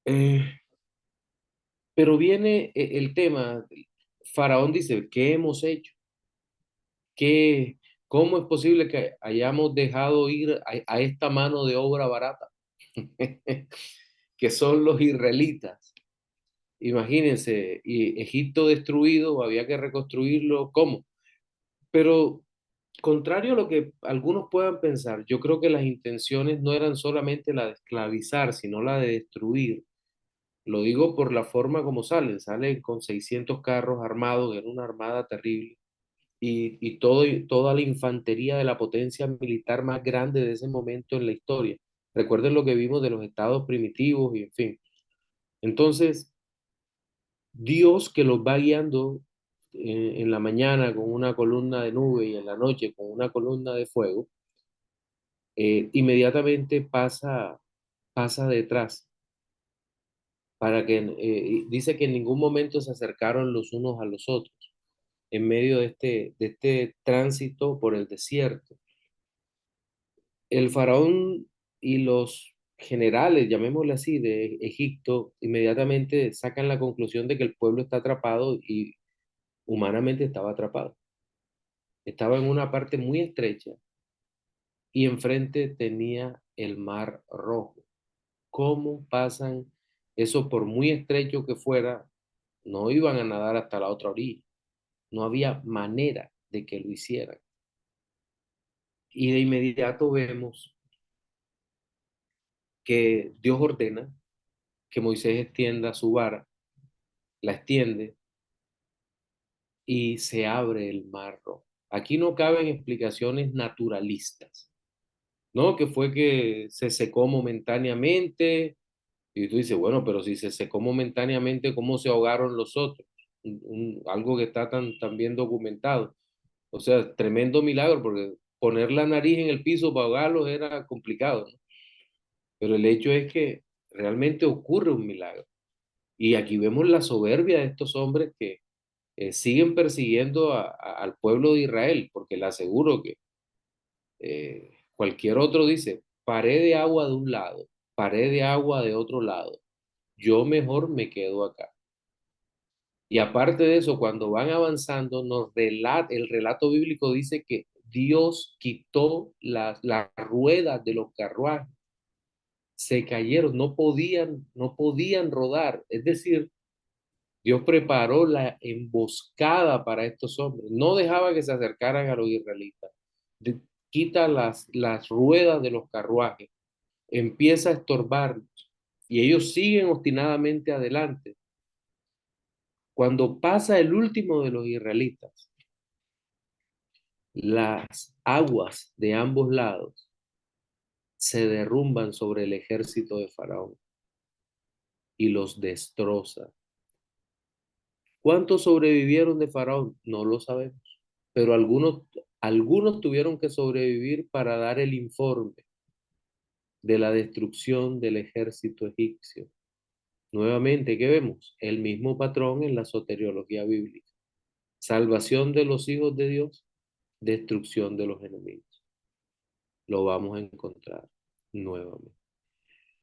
Eh, pero viene el tema, Faraón dice, ¿qué hemos hecho? ¿Qué, cómo es posible que hayamos dejado ir a esta mano de obra barata? Que son los israelitas. Imagínense, y Egipto destruido, había que reconstruirlo, ¿cómo? Pero contrario a lo que algunos puedan pensar, yo creo que las intenciones no eran solamente la de esclavizar, sino la de destruir. Lo digo por la forma como salen con 600 carros armados, era una armada terrible, toda la infantería de la potencia militar más grande de ese momento en la historia. Recuerden lo que vimos de los estados primitivos y en fin. Entonces, Dios que los va guiando en la mañana con una columna de nube y en la noche con una columna de fuego, inmediatamente pasa detrás para que, dice que en ningún momento se acercaron los unos a los otros en medio de este tránsito por el desierto. El faraón y los generales, llamémosle así, de Egipto, inmediatamente sacan la conclusión de que el pueblo está atrapado y humanamente estaba atrapado. Estaba en una parte muy estrecha y enfrente tenía el Mar Rojo. ¿Cómo pasan eso por muy estrecho que fuera? No iban a nadar hasta la otra orilla. No había manera de que lo hicieran. Y de inmediato vemos que Dios ordena que Moisés extienda su vara, la extiende y se abre el mar rojo. Aquí no caben explicaciones naturalistas, ¿no? Que fue que se secó momentáneamente y tú dices, bueno, pero si se secó momentáneamente, ¿cómo se ahogaron los otros? Algo que está tan bien documentado. O sea, tremendo milagro, porque poner la nariz en el piso para ahogarlos era complicado, ¿no? Pero el hecho es que realmente ocurre un milagro. Y aquí vemos la soberbia de estos hombres que siguen persiguiendo al pueblo de Israel, porque le aseguro que cualquier otro dice, pared de agua de un lado, pared de agua de otro lado, yo mejor me quedo acá. Y aparte de eso, cuando van avanzando, el relato bíblico dice que Dios quitó las ruedas de los carruajes, se cayeron, no podían rodar. Es decir, Dios preparó la emboscada para estos hombres. No dejaba que se acercaran a los israelitas. Quita las ruedas de los carruajes, empieza a estorbarlos y ellos siguen obstinadamente adelante. Cuando pasa el último de los israelitas, las aguas de ambos lados se derrumban sobre el ejército de Faraón y los destroza. ¿Cuántos sobrevivieron de Faraón? No lo sabemos, pero algunos tuvieron que sobrevivir para dar el informe de la destrucción del ejército egipcio. Nuevamente, ¿qué vemos? El mismo patrón en la soteriología bíblica. Salvación de los hijos de Dios, destrucción de los enemigos. Lo vamos a encontrar nuevamente.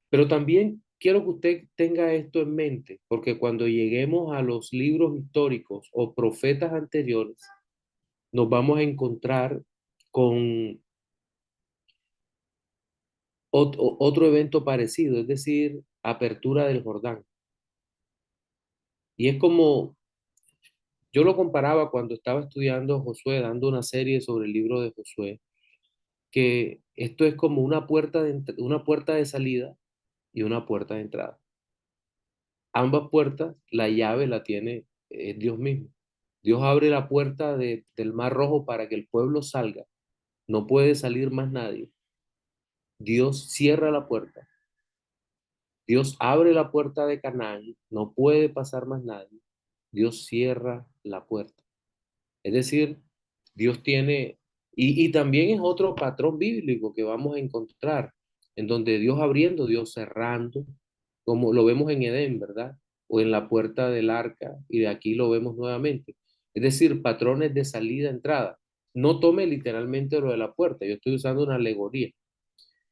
Pero también quiero que usted tenga esto en mente, porque cuando lleguemos a los libros históricos o profetas anteriores, nos vamos a encontrar con otro evento parecido, es decir, apertura del Jordán. Y es como, yo lo comparaba cuando estaba estudiando Josué, dando una serie sobre el libro de Josué, que esto es como una puerta de salida y una puerta de entrada. Ambas puertas, la llave la tiene Dios mismo. Dios abre la puerta del Mar Rojo para que el pueblo salga. No puede salir más nadie. Dios cierra la puerta. Dios abre la puerta de Canaán. No puede pasar más nadie. Dios cierra la puerta. Es decir, Dios tiene, y también es otro patrón bíblico que vamos a encontrar, en donde Dios abriendo, Dios cerrando, como lo vemos en Edén, ¿verdad? O en la puerta del arca, y de aquí lo vemos nuevamente. Es decir, patrones de salida, entrada. No tome literalmente lo de la puerta, yo estoy usando una alegoría,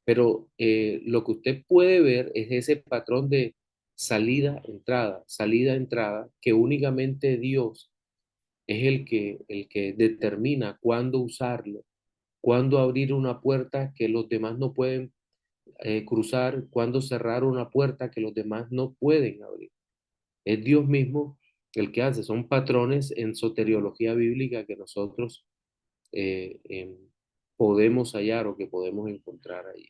pero lo que usted puede ver es ese patrón de salida, entrada, que únicamente Dios es el que determina cuándo usarlo, cuándo abrir una puerta que los demás no pueden cruzar, cuándo cerrar una puerta que los demás no pueden abrir. Es Dios mismo el que hace, son patrones en soteriología bíblica que nosotros podemos hallar o que podemos encontrar ahí.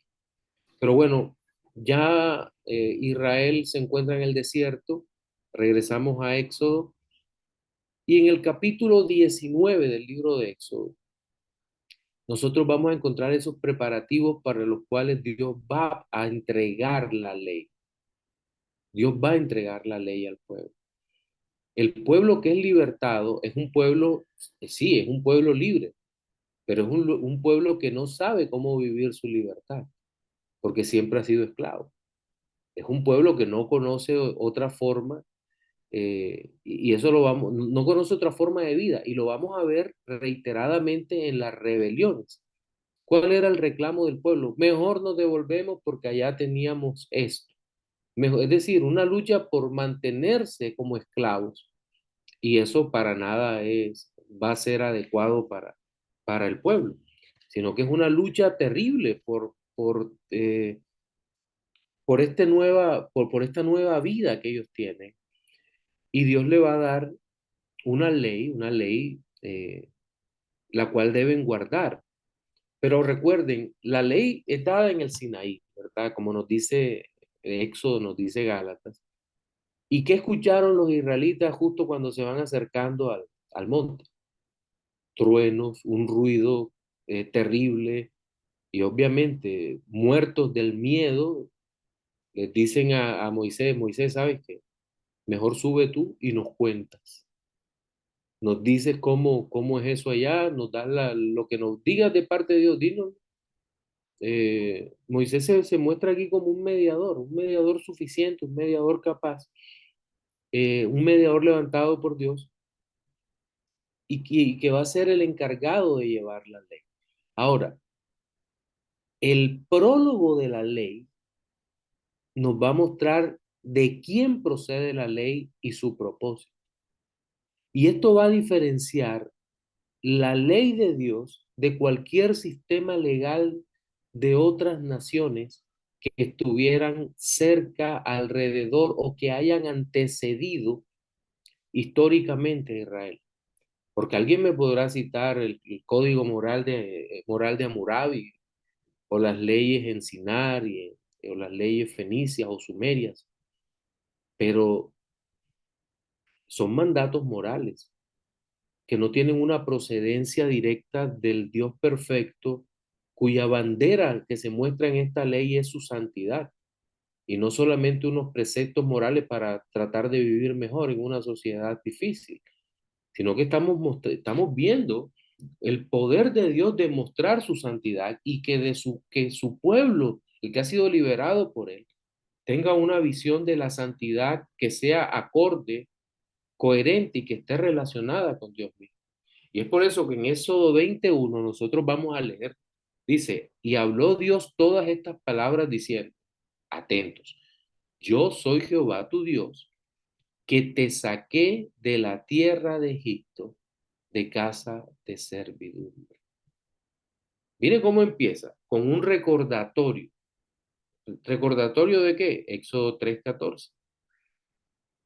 Pero bueno, ya Israel se encuentra en el desierto, regresamos a Éxodo, y en el capítulo 19 del libro de Éxodo, nosotros vamos a encontrar esos preparativos para los cuales Dios va a entregar la ley. Dios va a entregar la ley al pueblo. El pueblo que es libertado es un pueblo, sí, es un pueblo libre, pero es un pueblo que no sabe cómo vivir su libertad, porque siempre ha sido esclavo. Es un pueblo que no conoce otra forma, y eso no conoce otra forma de vida, y lo vamos a ver reiteradamente en las rebeliones. ¿Cuál era el reclamo del pueblo? Mejor nos devolvemos porque allá teníamos esto. Mejor, es decir, una lucha por mantenerse como esclavos. Y eso para nada va a ser adecuado para el pueblo, sino que es una lucha terrible por esta nueva vida que ellos tienen. Y Dios le va a dar una ley la cual deben guardar. Pero recuerden, la ley es dada en el Sinaí, ¿verdad? Como nos dice Éxodo, nos dice Gálatas. ¿Y qué escucharon los israelitas justo cuando se van acercando al monte? Truenos, un ruido terrible y obviamente muertos del miedo, les dicen a Moisés, Moisés, ¿sabes qué? Mejor sube tú y nos cuentas. Nos dices cómo es eso allá, nos das lo que nos digas de parte de Dios, dinos. Moisés se muestra aquí como un mediador suficiente, un mediador capaz, un mediador levantado por Dios y que va a ser el encargado de llevar la ley. Ahora, el prólogo de la ley nos va a mostrar de quién procede la ley y su propósito. Y esto va a diferenciar la ley de Dios de cualquier sistema legal de otras naciones que estuvieran cerca, alrededor o que hayan antecedido históricamente a Israel. Porque alguien me podrá citar el código moral de Hammurabi o las leyes en Sinar o las leyes fenicias o sumerias, pero son mandatos morales que no tienen una procedencia directa del Dios perfecto, cuya bandera que se muestra en esta ley es su santidad, y no solamente unos preceptos morales para tratar de vivir mejor en una sociedad difícil, sino que estamos viendo el poder de Dios demostrar su santidad y que su pueblo, el que ha sido liberado por él, tenga una visión de la santidad que sea acorde, coherente y que esté relacionada con Dios mismo. Y es por eso que en Éxodo 21 nosotros vamos a leer, dice, y habló Dios todas estas palabras diciendo, atentos, yo soy Jehová tu Dios, que te saqué de la tierra de Egipto, de casa de servidumbre. Mire cómo empieza, con un recordatorio. ¿Recordatorio de qué? Éxodo 3:14.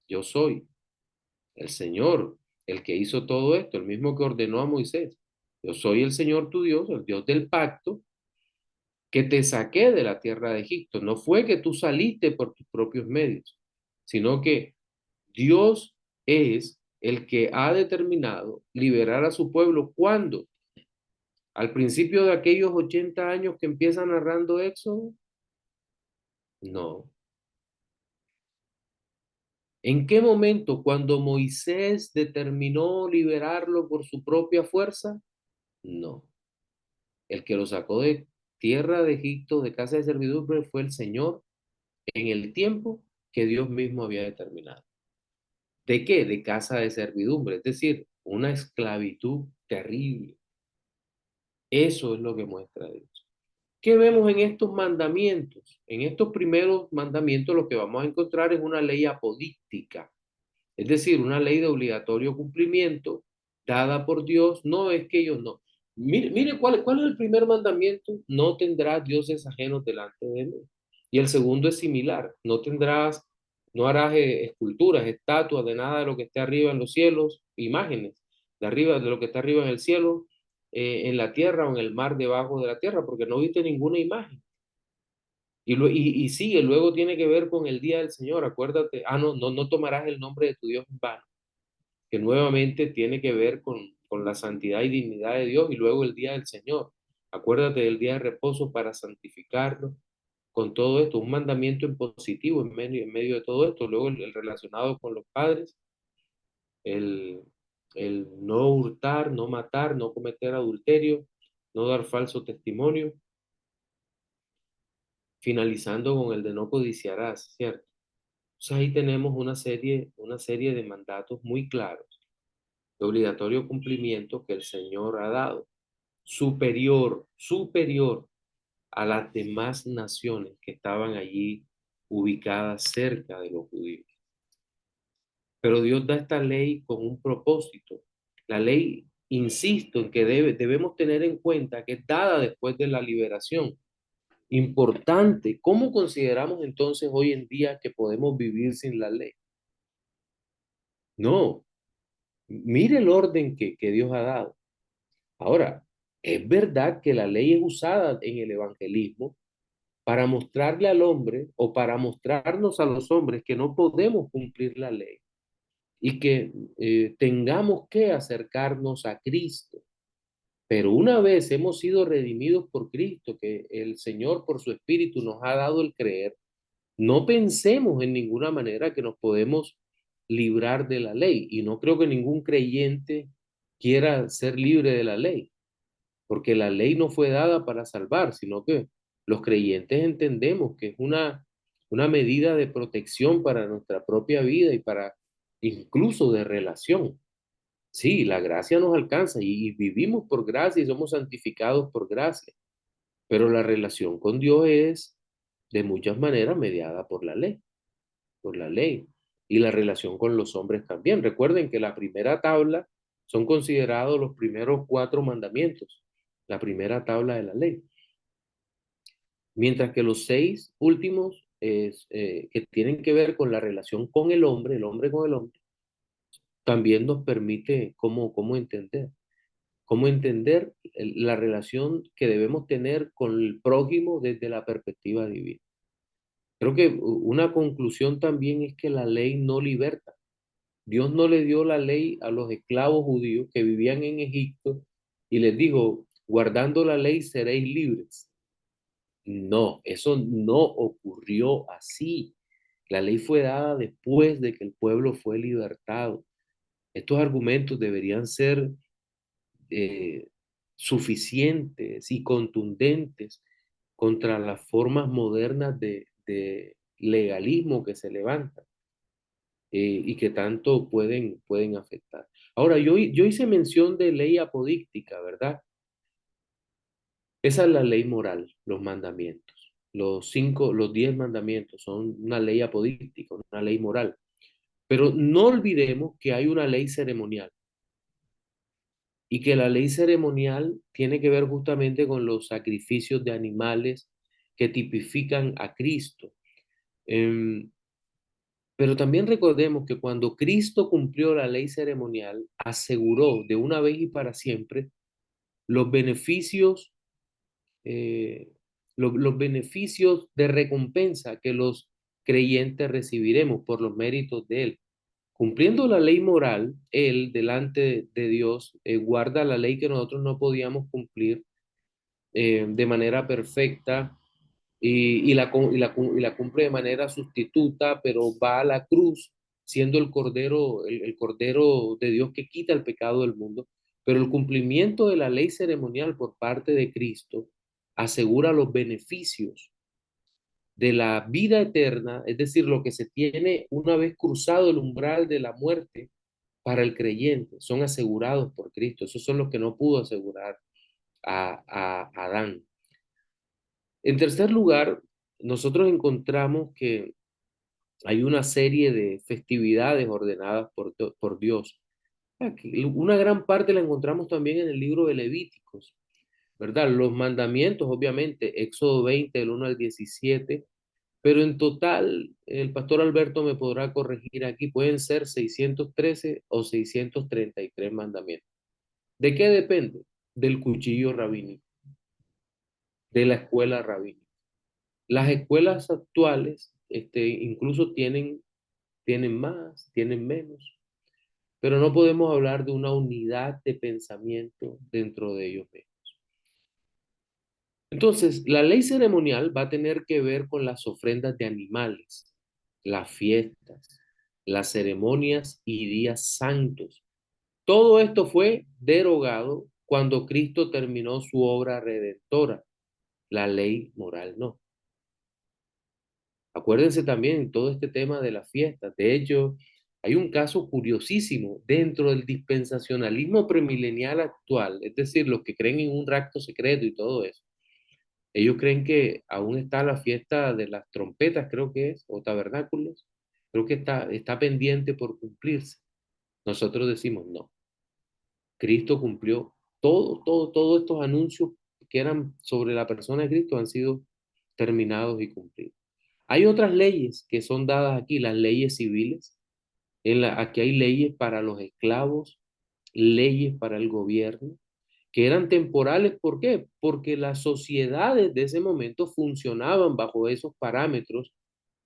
Yo soy el Señor, el que hizo todo esto, el mismo que ordenó a Moisés. Yo soy el Señor tu Dios, el Dios del pacto, que te saqué de la tierra de Egipto. No fue que tú saliste por tus propios medios, sino que Dios es el que ha determinado liberar a su pueblo. ¿Cuándo? Al principio de aquellos 80 años que empieza narrando Éxodo. No. ¿En qué momento? Cuando Moisés determinó liberarlo por su propia fuerza. No. El que lo sacó de tierra de Egipto, de casa de servidumbre, fue el Señor en el tiempo que Dios mismo había determinado. ¿De qué? De casa de servidumbre, es decir, una esclavitud terrible. Eso es lo que muestra Dios. ¿Qué vemos en estos mandamientos? En estos primeros mandamientos lo que vamos a encontrar es una ley apodíctica, es decir, una ley de obligatorio cumplimiento dada por Dios. No es que ellos no. Mire cuál es el primer mandamiento. No tendrás dioses ajenos delante de mí. Y el segundo es similar. No harás esculturas, estatuas de nada de lo que esté arriba en los cielos, imágenes de arriba, de lo que está arriba en el cielo, en la tierra o en el mar debajo de la tierra, porque no viste ninguna imagen. Y sigue, luego tiene que ver con el día del Señor, acuérdate, no tomarás el nombre de tu Dios en vano, que nuevamente tiene que ver con la santidad y dignidad de Dios, y luego el día del Señor. Acuérdate del día de reposo para santificarlo. Con todo esto, un mandamiento en positivo en medio de todo esto, luego el relacionado con los padres, el, el no hurtar, no matar, no cometer adulterio, no dar falso testimonio, finalizando con el de no codiciarás, ¿cierto? O sea, ahí tenemos una serie de mandatos muy claros, de obligatorio cumplimiento que el Señor ha dado. superior a las demás naciones que estaban allí ubicadas cerca de los judíos. Pero Dios da esta ley con un propósito. La ley, insisto, en que debemos tener en cuenta que es dada después de la liberación. Importante, ¿cómo consideramos entonces hoy en día que podemos vivir sin la ley? No, mire el orden que Dios ha dado. Ahora, es verdad que la ley es usada en el evangelismo para mostrarle al hombre o para mostrarnos a los hombres que no podemos cumplir la ley y que tengamos que acercarnos a Cristo. Pero una vez hemos sido redimidos por Cristo, que el Señor por su Espíritu nos ha dado el creer, no pensemos en ninguna manera que nos podemos librar de la ley. Y no creo que ningún creyente quiera ser libre de la ley, porque la ley no fue dada para salvar, sino que los creyentes entendemos que es una medida de protección para nuestra propia vida y para incluso de relación. Sí, la gracia nos alcanza y vivimos por gracia y somos santificados por gracia, pero la relación con Dios es de muchas maneras mediada por la ley. Y la relación con los hombres también. Recuerden que la primera tabla son considerados los primeros 4 mandamientos, la primera tabla de la ley. Mientras que los 6 últimos que tienen que ver con la relación con el hombre con el hombre, también nos permite cómo entender la relación que debemos tener con el prójimo desde la perspectiva divina. Creo que una conclusión también es que la ley no liberta. Dios no le dio la ley a los esclavos judíos que vivían en Egipto y les dijo, guardando la ley seréis libres. No, eso no ocurrió así. La ley fue dada después de que el pueblo fue libertado. Estos argumentos deberían ser eh, suficientes y contundentes contra las formas modernas de legalismo que se levantan y que tanto pueden afectar. Ahora, yo hice mención de ley apodíctica, ¿verdad? Esa es la ley moral, los mandamientos. Los 10 mandamientos son una ley apodíctica, una ley moral. Pero no olvidemos que hay una ley ceremonial y que la ley ceremonial tiene que ver justamente con los sacrificios de animales que tipifican a Cristo. Em, pero también recordemos que cuando Cristo cumplió la ley ceremonial, aseguró de una vez y para siempre los beneficios, eh, los beneficios de recompensa que los creyentes recibiremos por los méritos de Él. Cumpliendo la ley moral, Él, delante de Dios, guarda la ley que nosotros no podíamos cumplir de manera perfecta y la cumple de manera sustituta, pero va a la cruz siendo el Cordero de Dios que quita el pecado del mundo. Pero el cumplimiento de la ley ceremonial por parte de Cristo asegura los beneficios de la vida eterna, es decir, lo que se tiene una vez cruzado el umbral de la muerte para el creyente, son asegurados por Cristo. Esos son los que no pudo asegurar a Adán. En tercer lugar, nosotros encontramos que hay una serie de festividades ordenadas por Dios. Aquí, una gran parte la encontramos también en el libro de Levíticos, ¿verdad? Los mandamientos, obviamente, Éxodo 20, del 1 al 17, pero en total, el pastor Alberto me podrá corregir aquí, pueden ser 613 o 633 mandamientos. ¿De qué depende? Del cuchillo rabínico, de la escuela rabínica. Las escuelas actuales, incluso tienen más, tienen menos, pero no podemos hablar de una unidad de pensamiento dentro de ellos mismos. Entonces, la ley ceremonial va a tener que ver con las ofrendas de animales, las fiestas, las ceremonias y días santos. Todo esto fue derogado cuando Cristo terminó su obra redentora. La ley moral no. Acuérdense también todo este tema de las fiestas. De hecho, Hay un caso curiosísimo dentro del dispensacionalismo premilenial actual, es decir, los que creen en un rapto secreto y todo eso. Ellos creen que aún está la fiesta de las trompetas, creo que es, o tabernáculos. Creo que está pendiente por cumplirse. Nosotros decimos no. Cristo cumplió todos estos anuncios que eran sobre la persona de Cristo han sido terminados y cumplidos. Hay otras leyes que son dadas aquí, las leyes civiles. Aquí hay leyes para los esclavos, leyes para el gobierno, que eran temporales. ¿Por qué? Porque las sociedades de ese momento funcionaban bajo esos parámetros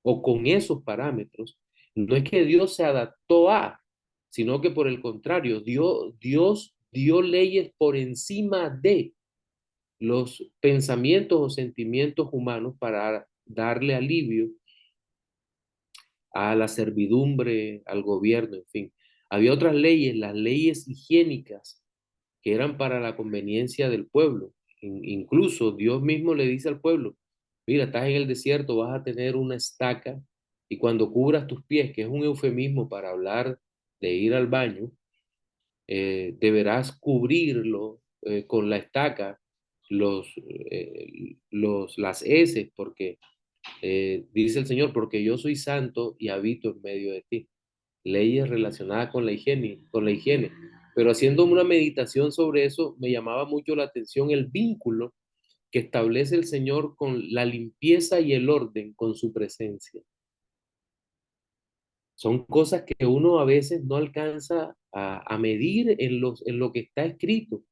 o con esos parámetros. No es que Dios se adaptó a, sino que por el contrario, Dios dio leyes por encima de los pensamientos o sentimientos humanos para darle alivio a la servidumbre, al gobierno, en fin. Había otras leyes, las leyes higiénicas, que eran para la conveniencia del pueblo. Incluso Dios mismo le dice al pueblo, mira, estás en el desierto, vas a tener una estaca y cuando cubras tus pies, que es un eufemismo para hablar de ir al baño, deberás cubrirlo con la estaca las heces, porque dice el Señor, porque yo soy santo y habito en medio de ti. Leyes relacionadas con la higiene. Pero haciendo una meditación sobre eso, me llamaba mucho la atención el vínculo que establece el Señor con la limpieza y el orden con su presencia. Son cosas que uno a veces no alcanza a medir en lo que está escrito.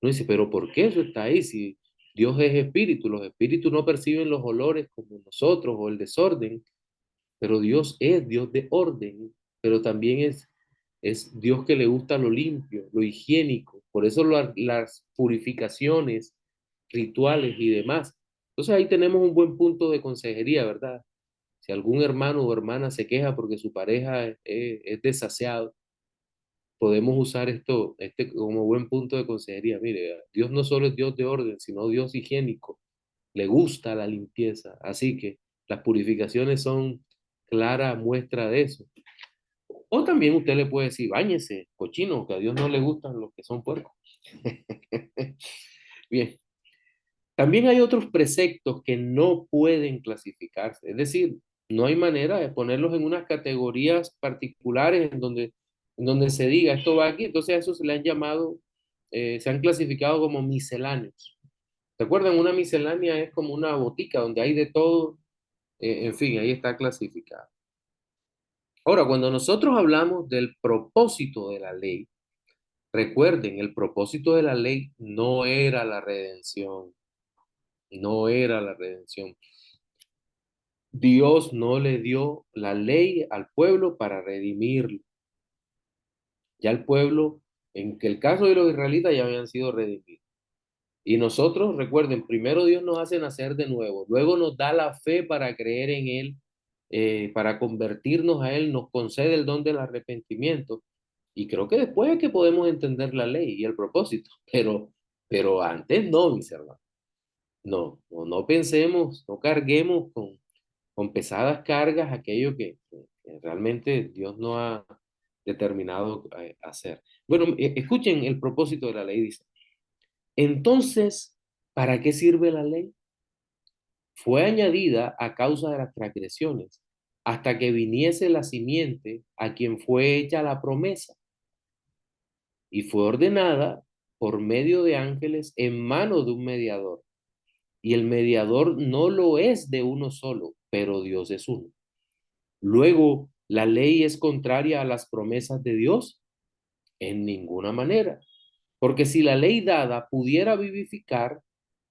Uno dice, pero ¿por qué eso está ahí? Si Dios es espíritu, los espíritus no perciben los olores como nosotros o el desorden, pero Dios es Dios de orden, pero también es Dios que le gusta lo limpio, lo higiénico. Por eso las purificaciones, rituales y demás. Entonces ahí tenemos un buen punto de consejería, ¿verdad? Si algún hermano o hermana se queja porque su pareja es desaseado, podemos usar este como buen punto de consejería. Mire, Dios no solo es Dios de orden, sino Dios higiénico. Le gusta la limpieza. Así que las purificaciones son clara muestra de eso. O también usted le puede decir, báñese, cochino, que a Dios no le gustan los que son puercos. Bien. También hay otros preceptos que no pueden clasificarse, es decir, no hay manera de ponerlos en unas categorías particulares en donde se diga esto va aquí, entonces a eso se le han llamado, se han clasificado como misceláneos. ¿Recuerdan? Una miscelánea es como una botica donde hay de todo, en fin, ahí está clasificado. Ahora, cuando nosotros hablamos del propósito de la ley, recuerden, el propósito de la ley no era la redención, no era la redención. Dios no le dio la ley al pueblo para redimirlo. Ya el pueblo, en que el caso de los israelitas ya habían sido redimidos. Y nosotros, recuerden, primero Dios nos hace nacer de nuevo, luego nos da la fe para creer en Él, para convertirnos a Él, nos concede el don del arrepentimiento. Y creo que después es que podemos entender la ley y el propósito, pero antes no, mis hermanos. No pensemos, no carguemos con pesadas cargas aquello que realmente Dios no ha determinado hacer. Bueno, escuchen el propósito de la ley, dice. Entonces, ¿para qué sirve la ley? Fue añadida a causa de las transgresiones, hasta que viniese la simiente a quien fue hecha la promesa, y fue ordenada por medio de ángeles en manos de un mediador. Y el mediador no lo es de uno solo, pero Dios es uno. Luego, ¿la ley es contraria a las promesas de Dios? En ninguna manera. Porque si la ley dada pudiera vivificar,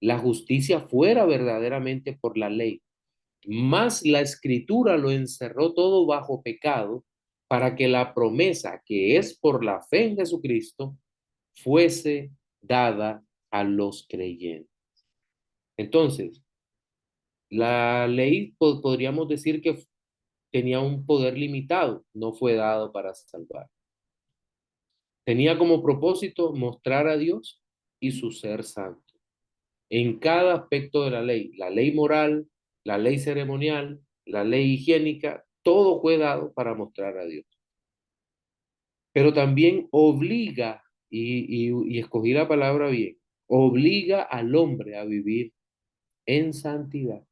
la justicia fuera verdaderamente por la ley. Mas la escritura lo encerró todo bajo pecado para que la promesa que es por la fe en Jesucristo fuese dada a los creyentes. Entonces, la ley podríamos decir que tenía un poder limitado, no fue dado para salvar. Tenía como propósito mostrar a Dios y su ser santo. En cada aspecto de la ley moral, la ley ceremonial, la ley higiénica, todo fue dado para mostrar a Dios. pero también obliga, y escogí la palabra bien, obliga al hombre a vivir en santidad.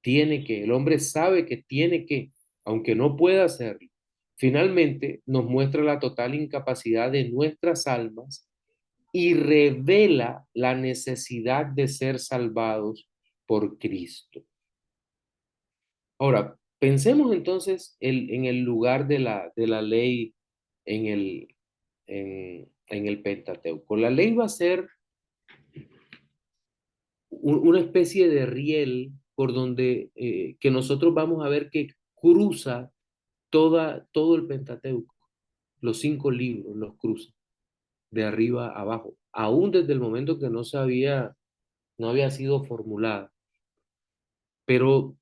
El hombre sabe que tiene que, aunque no pueda hacerlo. Finalmente nos muestra la total incapacidad de nuestras almas y revela la necesidad de ser salvados por Cristo. Ahora, pensemos entonces en el lugar de la ley en en el Pentateuco. La ley va a ser una especie de riel por donde que nosotros vamos a ver que cruza todo el Pentateuco. Los 5 libros los cruza de arriba a abajo, aún desde el momento que no había sido formulada. Pero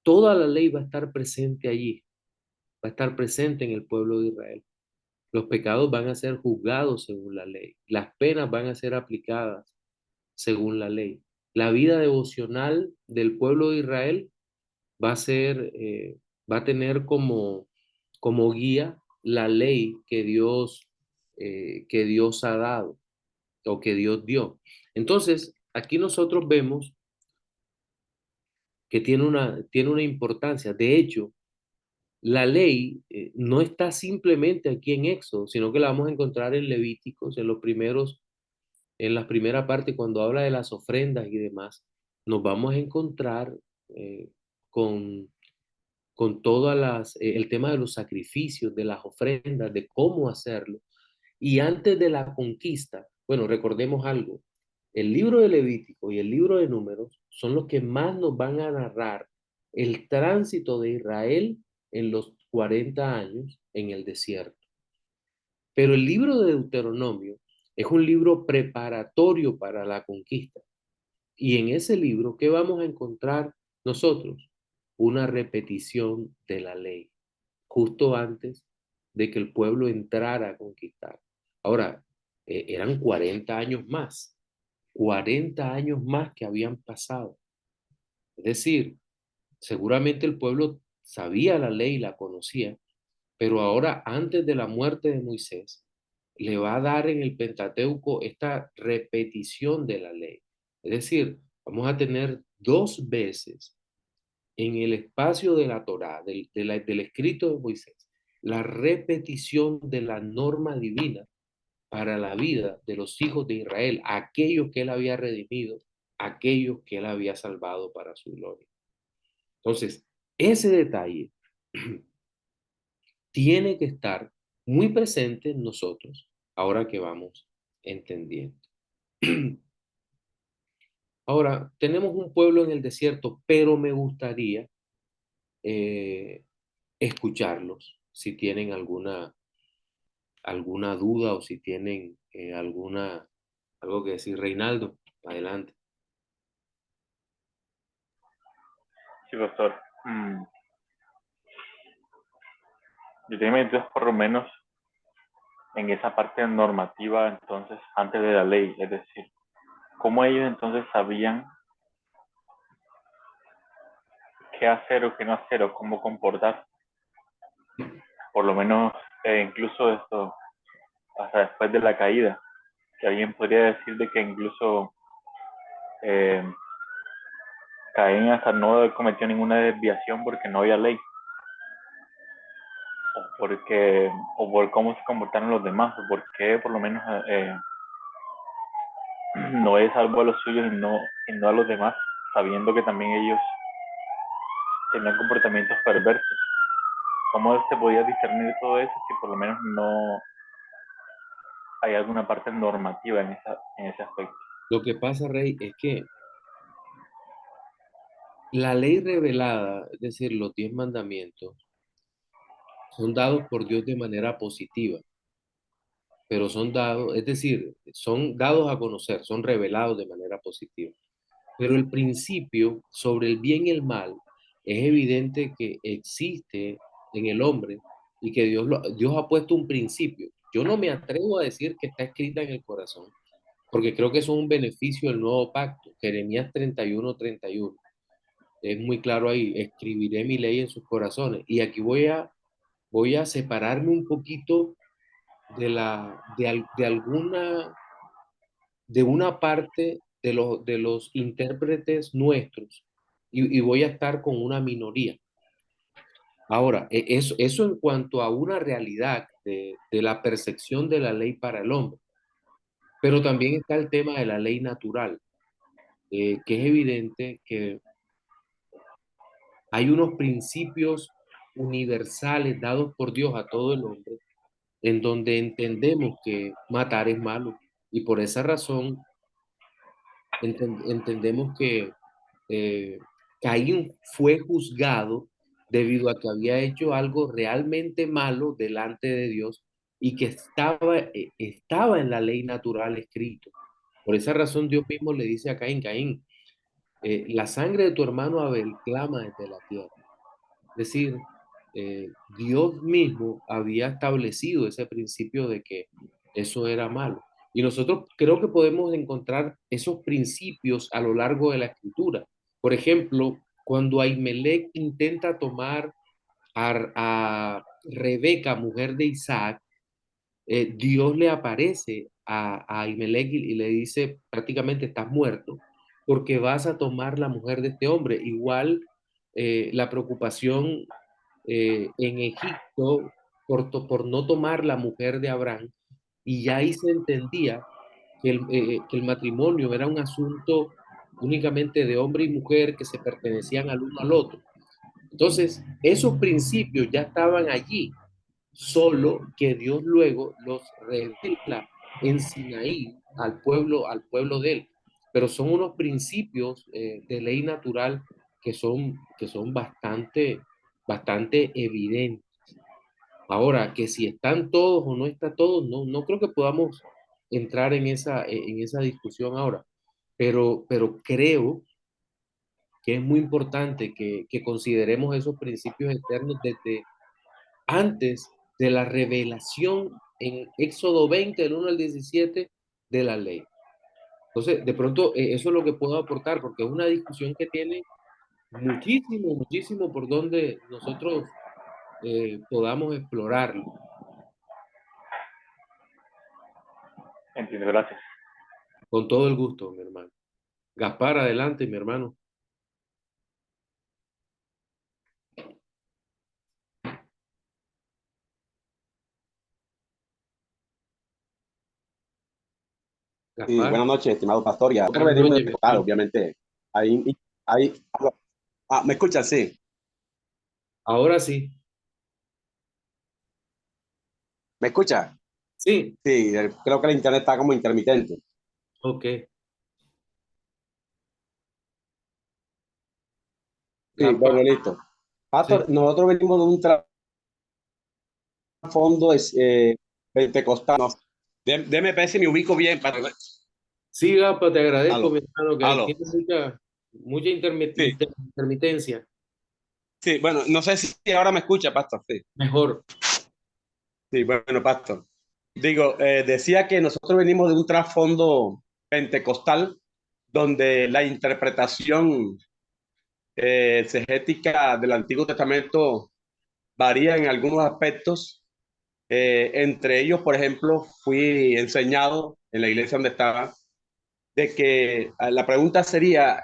toda la ley va a estar presente allí, va a estar presente en el pueblo de Israel. Los pecados van a ser juzgados según la ley, las penas van a ser aplicadas según la ley. La vida devocional del pueblo de Israel va a ser, va a tener como guía la ley que Dios ha dado o que Dios dio. Entonces, aquí nosotros vemos que tiene una importancia. De hecho, la ley no está simplemente aquí en Éxodo, sino que la vamos a encontrar en Levíticos, en la primera parte, cuando habla de las ofrendas y demás. Nos vamos a encontrar eh, con, con el tema de los sacrificios, de las ofrendas, de cómo hacerlo. Y antes de la conquista, bueno, recordemos algo, el libro de Levítico y el libro de Números son los que más nos van a narrar el tránsito de Israel en los 40 años en el desierto. Pero el libro de Deuteronomio es un libro preparatorio para la conquista. Y en ese libro, ¿qué vamos a encontrar nosotros? Una repetición de la ley, justo antes de que el pueblo entrara a conquistar. Ahora, eran 40 años más, 40 años más que habían pasado. Es decir, seguramente el pueblo sabía la ley, la conocía, pero ahora, antes de la muerte de Moisés, le va a dar en el Pentateuco esta repetición de la ley. Es decir, vamos a tener 2 veces en el espacio de la Torá, del escrito de Moisés, la repetición de la norma divina para la vida de los hijos de Israel, aquellos que él había redimido, aquellos que él había salvado para su gloria. Entonces, ese detalle tiene que estar muy presente en nosotros ahora que vamos entendiendo. Ahora, tenemos un pueblo en el desierto, pero me gustaría eh, escucharlos si tienen alguna duda o si tienen algo que decir. Reinaldo, adelante. Sí, pastor. Yo tengo entonces por lo menos en esa parte normativa, entonces, antes de la ley, es decir, cómo ellos entonces sabían qué hacer o qué no hacer o cómo comportar, por lo menos incluso esto, hasta después de la caída, que alguien podría decir de que incluso eh, Caín hasta no cometió ninguna desviación porque no había ley, o por cómo se comportaron los demás, o por qué por lo menos Noé salvó a los suyos y no a los demás, sabiendo que también ellos tenían comportamientos perversos. ¿Cómo se podía discernir todo eso si por lo menos no hay alguna parte normativa en ese aspecto? Lo que pasa, Rey, es que la ley revelada, es decir, los 10 mandamientos, son dados por Dios de manera positiva, pero son dados, es decir, son dados a conocer, son revelados de manera positiva. Pero el principio sobre el bien y el mal es evidente que existe en el hombre y que Dios ha puesto un principio. Yo no me atrevo a decir que está escrita en el corazón, porque creo que eso es un beneficio del nuevo pacto. Jeremías 31:31. Es muy claro ahí, escribiré mi ley en sus corazones. Y aquí voy a voy a separarme un poquito de una parte de los intérpretes nuestros y voy a estar con una minoría. Ahora, eso en cuanto a una realidad de la percepción de la ley para el hombre, pero también está el tema de la ley natural, que es evidente que hay unos principios universales dados por Dios a todo el hombre, en donde entendemos que matar es malo y por esa razón entendemos que eh, Caín fue juzgado debido a que había hecho algo realmente malo delante de Dios y que estaba en la ley natural escrito. Por esa razón Dios mismo le dice a Caín, Caín, la sangre de tu hermano Abel clama desde la tierra. Es decir, Dios mismo había establecido ese principio de que eso era malo. Y nosotros creo que podemos encontrar esos principios a lo largo de la escritura. Por ejemplo, cuando Ahimelech intenta tomar a Rebeca, mujer de Isaac, Dios le aparece a Ahimelech y le dice prácticamente estás muerto porque vas a tomar la mujer de este hombre. Igual la preocupación en Egipto por no tomar la mujer de Abraham y ya ahí se entendía que el matrimonio era un asunto únicamente de hombre y mujer que se pertenecían al uno al otro. Entonces, esos principios ya estaban allí, solo que Dios luego los revela en Sinaí al pueblo de él. Pero son unos principios de ley natural que son bastante evidentes. Ahora, que si están todos o no están todos, no creo que podamos entrar en esa discusión ahora, pero creo que es muy importante que consideremos esos principios eternos desde antes de la revelación en Éxodo 20, del 1 al 17 de la ley. Entonces, de pronto, eso es lo que puedo aportar, porque es una discusión que tiene muchísimo por donde nosotros podamos explorarlo. Entiendo, gracias. Con todo el gusto, mi hermano. Gaspar, adelante, mi hermano. Sí, Gaspar, buenas noches, estimado pastor. Ya nosotros buenas venimos noches, de mi total, hermano. obviamente. Ahí, ¿me escuchan? Sí. Ahora sí. ¿Me escucha? Sí, Sí, creo que el internet está como intermitente. ok. Sí, Gaspar, bueno, listo. sí. Pastor, nosotros venimos de un trasfondo pentecostal. No, déme ver si me ubico bien, pastor. Sí, Gaspar, te agradezco, Aló, mi hermano, que aló. tiene mucha Sí, intermitencia. sí, bueno, no sé si ahora me escucha, pastor. Sí, Mejor. sí, bueno, pastor. Digo, decía que nosotros venimos de un trasfondo pentecostal donde la interpretación exegética del Antiguo Testamento varía en algunos aspectos. Entre ellos, por ejemplo, fui enseñado en la iglesia donde estaba de que la pregunta sería,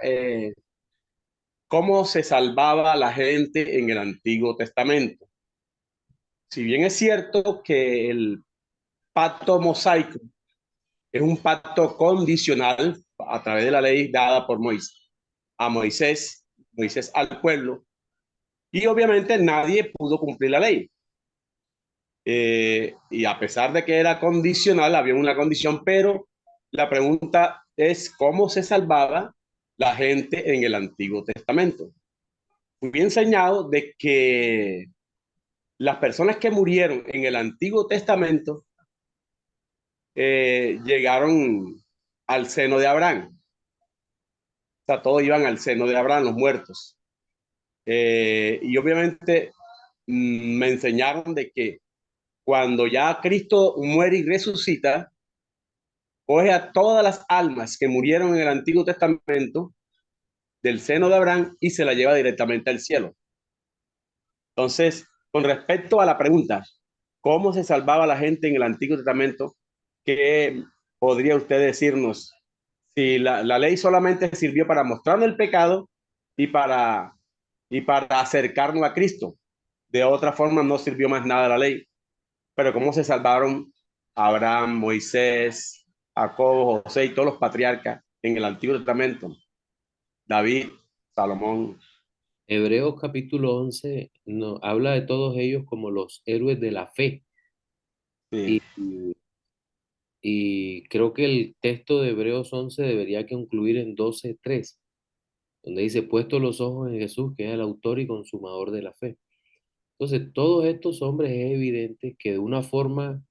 ¿cómo se salvaba la gente en el Antiguo Testamento? Si bien es cierto que el pacto mosaico es un pacto condicional a través de la ley dada por Moisés a Moisés, Moisés al pueblo, y obviamente nadie pudo cumplir la ley. Y a pesar de que era condicional, había una condición, pero la pregunta es cómo se salvaba la gente en el Antiguo Testamento. Fui enseñado de que las personas que murieron en el Antiguo Testamento llegaron al seno de Abraham. O sea, todos iban al seno de Abraham, los muertos. Y obviamente me enseñaron de que cuando ya Cristo muere y resucita, coge a todas las almas que murieron en el Antiguo Testamento del seno de Abraham y se la lleva directamente al cielo. Entonces, Con respecto a la pregunta, ¿cómo se salvaba la gente en el Antiguo Testamento? ¿Qué podría usted decirnos? Si la ley solamente sirvió para mostrarnos el pecado y para acercarnos a Cristo. De otra forma no sirvió más nada la ley. Pero ¿cómo se salvaron Abraham, Moisés, Jacob, José y todos los patriarcas en el Antiguo Testamento? David, Salomón. Hebreos capítulo 11 habla de todos ellos como los héroes de la fe. Sí. Y creo que el texto de Hebreos 11 debería concluir en 12:3, donde dice, puesto los ojos en Jesús, que es el autor y consumador de la fe. Entonces, todos estos hombres es evidente que de una forma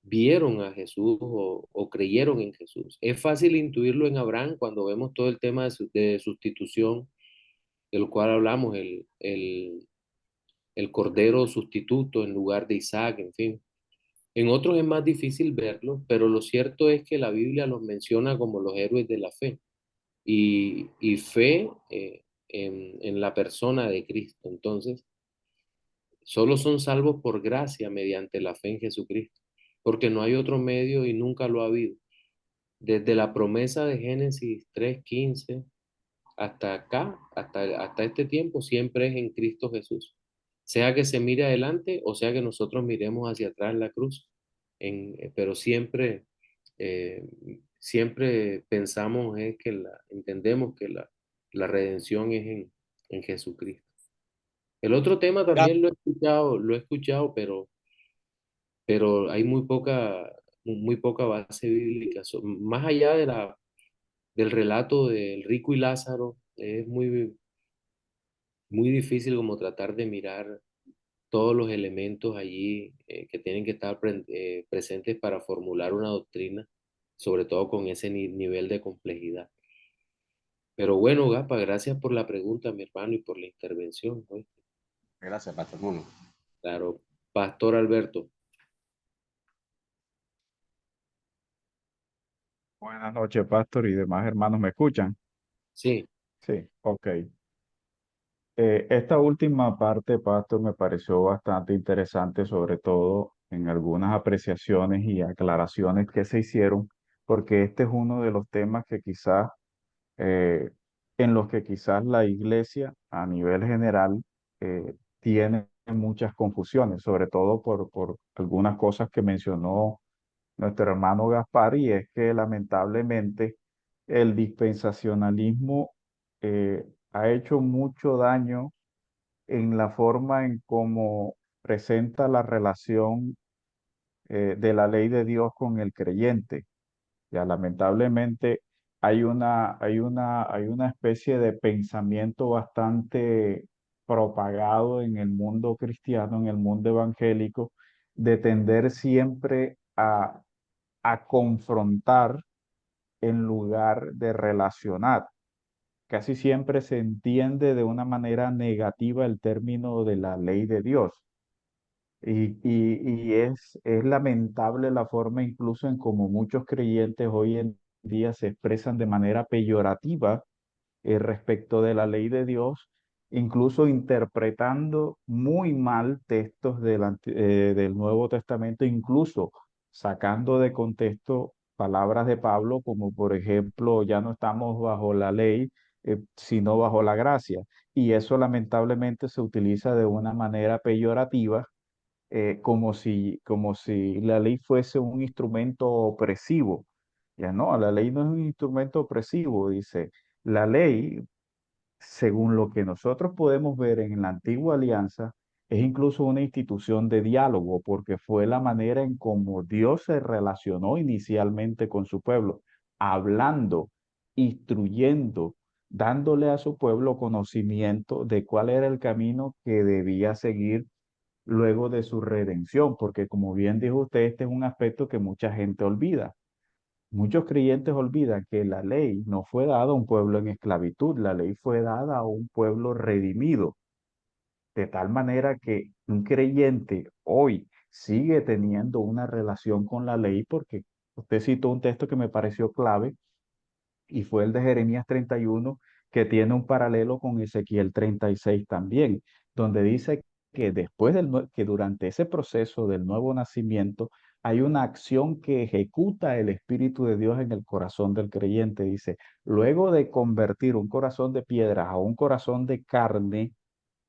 vieron a Jesús o creyeron en Jesús. Es fácil intuirlo en Abraham cuando vemos todo el tema de sustitución, del cual hablamos, el cordero sustituto en lugar de Isaac, en fin. En otros es más difícil verlo, pero lo cierto es que la Biblia los menciona como los héroes de la fe y fe en la persona de Cristo. Entonces, solo son salvos por gracia mediante la fe en Jesucristo, porque no hay otro medio y nunca lo ha habido. Desde la promesa de Génesis 3:15 hasta acá, hasta este tiempo, siempre es en Cristo Jesús. Sea que se mire adelante o sea que nosotros miremos hacia atrás en la cruz, pero eh, siempre pensamos es que entendemos que la redención es en Jesucristo. El otro tema Ya, también lo he escuchado, pero hay muy poca base bíblica. Más allá del relato del rico y Lázaro, es muy difícil como tratar de mirar todos los elementos allí que tienen que estar presentes para formular una doctrina, sobre todo con ese nivel de complejidad. Pero bueno, Gapa, gracias por la pregunta, mi hermano, y por la intervención, ¿no? gracias, Pastor Mono. Claro, Pastor Alberto. Buenas noches, Pastor, y demás hermanos, ¿me escuchan? Sí, Sí, ok. Esta última parte, Pastor, me pareció bastante interesante, sobre todo en algunas apreciaciones y aclaraciones que se hicieron, porque este es uno de los temas que quizás, eh, en los que quizás la iglesia a nivel general tiene muchas confusiones, sobre todo por algunas cosas que mencionó nuestro hermano Gaspar, y es que lamentablemente el dispensacionalismo ha hecho mucho daño en la forma en cómo presenta la relación de la ley de Dios con el creyente. Ya lamentablemente hay una especie de pensamiento bastante propagado en el mundo cristiano, en el mundo evangélico, de tender siempre a confrontar en lugar de relacionar. Casi siempre se entiende de una manera negativa el término de la ley de Dios. Y es lamentable la forma incluso en cómo muchos creyentes hoy en día se expresan de manera peyorativa respecto de la ley de Dios, incluso interpretando muy mal textos del Nuevo Testamento, incluso sacando de contexto palabras de Pablo, como por ejemplo, ya no estamos bajo la ley, sino bajo la gracia. Y eso lamentablemente se utiliza de una manera peyorativa, como si la ley fuese un instrumento opresivo. Ya no, la ley no es un instrumento opresivo, dice. La ley, según lo que nosotros podemos ver en la antigua alianza, es incluso una institución de diálogo, porque fue la manera en cómo Dios se relacionó inicialmente con su pueblo, hablando, instruyendo, dándole a su pueblo conocimiento de cuál era el camino que debía seguir luego de su redención, porque como bien dijo usted, este es un aspecto que mucha gente olvida. Muchos creyentes olvidan que la ley no fue dada a un pueblo en esclavitud, la ley fue dada a un pueblo redimido, de tal manera que un creyente hoy sigue teniendo una relación con la ley, porque usted citó un texto que me pareció clave y fue el de Jeremías 31, que tiene un paralelo con Ezequiel 36 también. donde dice que que durante ese proceso del nuevo nacimiento hay una acción que ejecuta el Espíritu de Dios en el corazón del creyente. Dice, luego de convertir un corazón de piedra a un corazón de carne,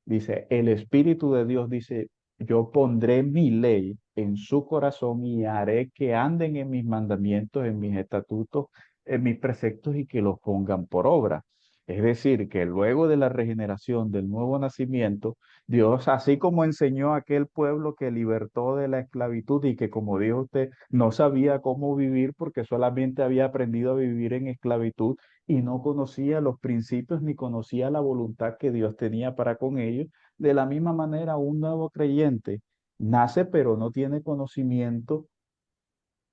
dice, el Espíritu de Dios dice, yo pondré mi ley en su corazón y haré que anden en mis mandamientos, en mis estatutos, en mis preceptos y que los pongan por obra. Es decir, que luego de la regeneración, del nuevo nacimiento, Dios, así como enseñó a aquel pueblo que libertó de la esclavitud y que, como dijo usted, no sabía cómo vivir porque solamente había aprendido a vivir en esclavitud, y no conocía los principios ni conocía la voluntad que Dios tenía para con ellos. De la misma manera, un nuevo creyente nace pero no tiene conocimiento,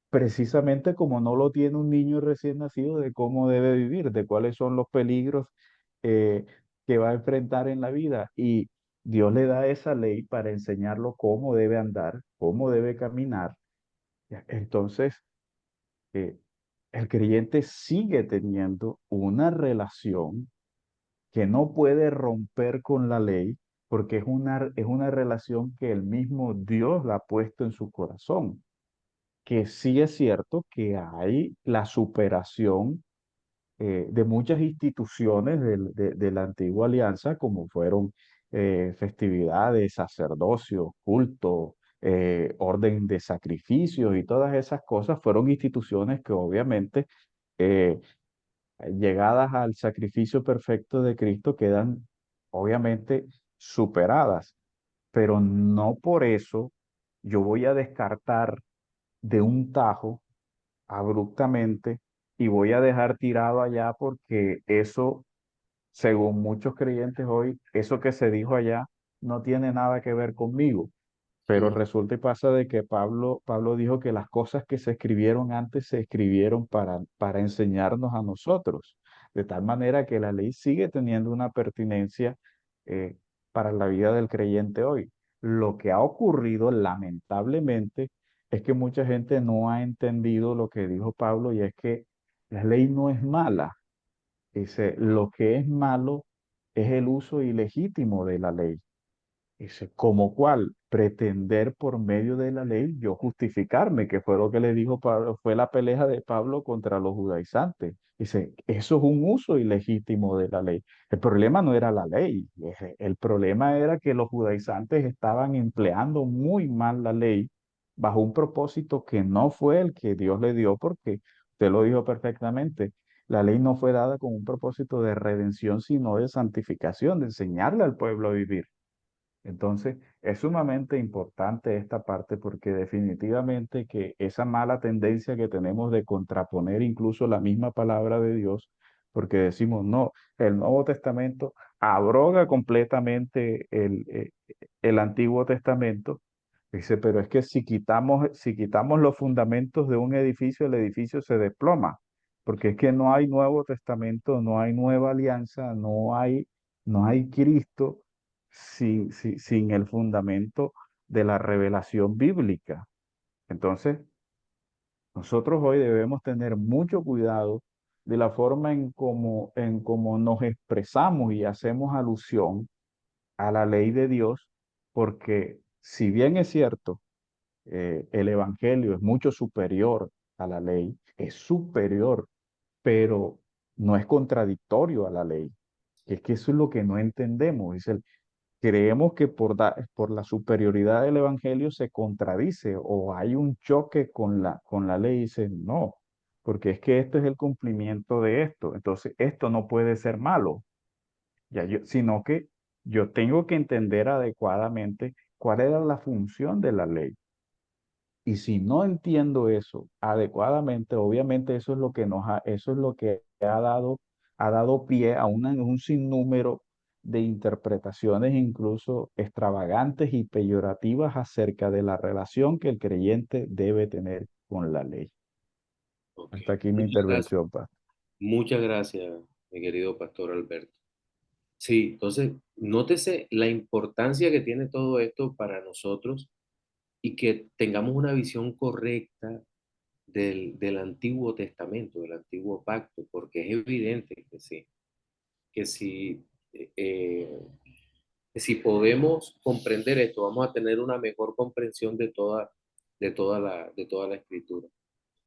precisamente como no lo tiene un niño recién nacido, de cómo debe vivir, de cuáles son los peligros eh, que va a enfrentar en la vida. Y Dios le da esa ley para enseñarlo cómo debe andar, cómo debe caminar. Entonces, eh, el creyente sigue teniendo una relación que no puede romper con la ley, porque es una relación que el mismo Dios la ha puesto en su corazón. Que sí es cierto que hay la superación de muchas instituciones de la antigua alianza, como fueron festividades, sacerdocio, culto, orden de sacrificios y todas esas cosas, fueron instituciones que obviamente eh, llegadas al sacrificio perfecto de Cristo, quedan obviamente superadas, pero no por eso yo voy a descartar de un tajo abruptamente y voy a dejar tirado allá porque eso, según muchos creyentes hoy, eso que se dijo allá no tiene nada que ver conmigo. Pero Mm. resulta y pasa de que Pablo dijo que las cosas que se escribieron antes se escribieron para enseñarnos a nosotros, de tal manera que la ley sigue teniendo una pertinencia eh, para la vida del creyente hoy. Lo que ha ocurrido, lamentablemente, es que mucha gente no ha entendido lo que dijo Pablo, y es que la ley no es mala. Dice, lo que es malo es el uso ilegítimo de la ley. Dice, ¿como cuál? Pretender por medio de la ley yo justificarme, que fue lo que le dijo Pablo, fue la pelea de Pablo contra los judaizantes. Dice, eso es un uso ilegítimo de la ley. El problema no era la ley, el problema era que los judaizantes estaban empleando muy mal la ley bajo un propósito que no fue el que Dios le dio, porque usted lo dijo perfectamente. La ley no fue dada con un propósito de redención, sino de santificación, de enseñarle al pueblo a vivir. Entonces, es sumamente importante esta parte porque definitivamente que esa mala tendencia que tenemos de contraponer incluso la misma palabra de Dios, porque decimos, no, el Nuevo Testamento abroga completamente el Antiguo Testamento. Dice, pero es que si quitamos los fundamentos de un edificio, el edificio se desploma, porque es que no hay Nuevo Testamento, no hay nueva alianza, no hay Cristo sin el fundamento de la revelación bíblica. Entonces, nosotros hoy debemos tener mucho cuidado de la forma en cómo nos expresamos y hacemos alusión a la ley de Dios, porque si bien es cierto, el Evangelio es mucho superior a la ley, es superior, pero no es contradictorio a la ley. Es que eso es lo que no entendemos. Creemos que por la superioridad del Evangelio se contradice o hay un choque con la ley. Dice, no, porque es que esto es el cumplimiento de esto. Entonces, esto no puede ser malo, sino que yo tengo que entender adecuadamente cuál era la función de la ley. Y si no entiendo eso adecuadamente, obviamente eso es lo que eso es lo que ha dado pie a un sinnúmero de interpretaciones, incluso extravagantes y peyorativas, acerca de la relación que el creyente debe tener con la ley. Ok. Hasta aquí mi Muchas gracias. intervención, Pastor. Muchas gracias, mi querido pastor Alberto. Sí, entonces, nótese la importancia que tiene todo esto para nosotros y que tengamos una visión correcta del Antiguo Testamento, del Antiguo Pacto, porque es evidente que sí, eh, Si podemos comprender esto, vamos a tener una mejor comprensión de toda la escritura.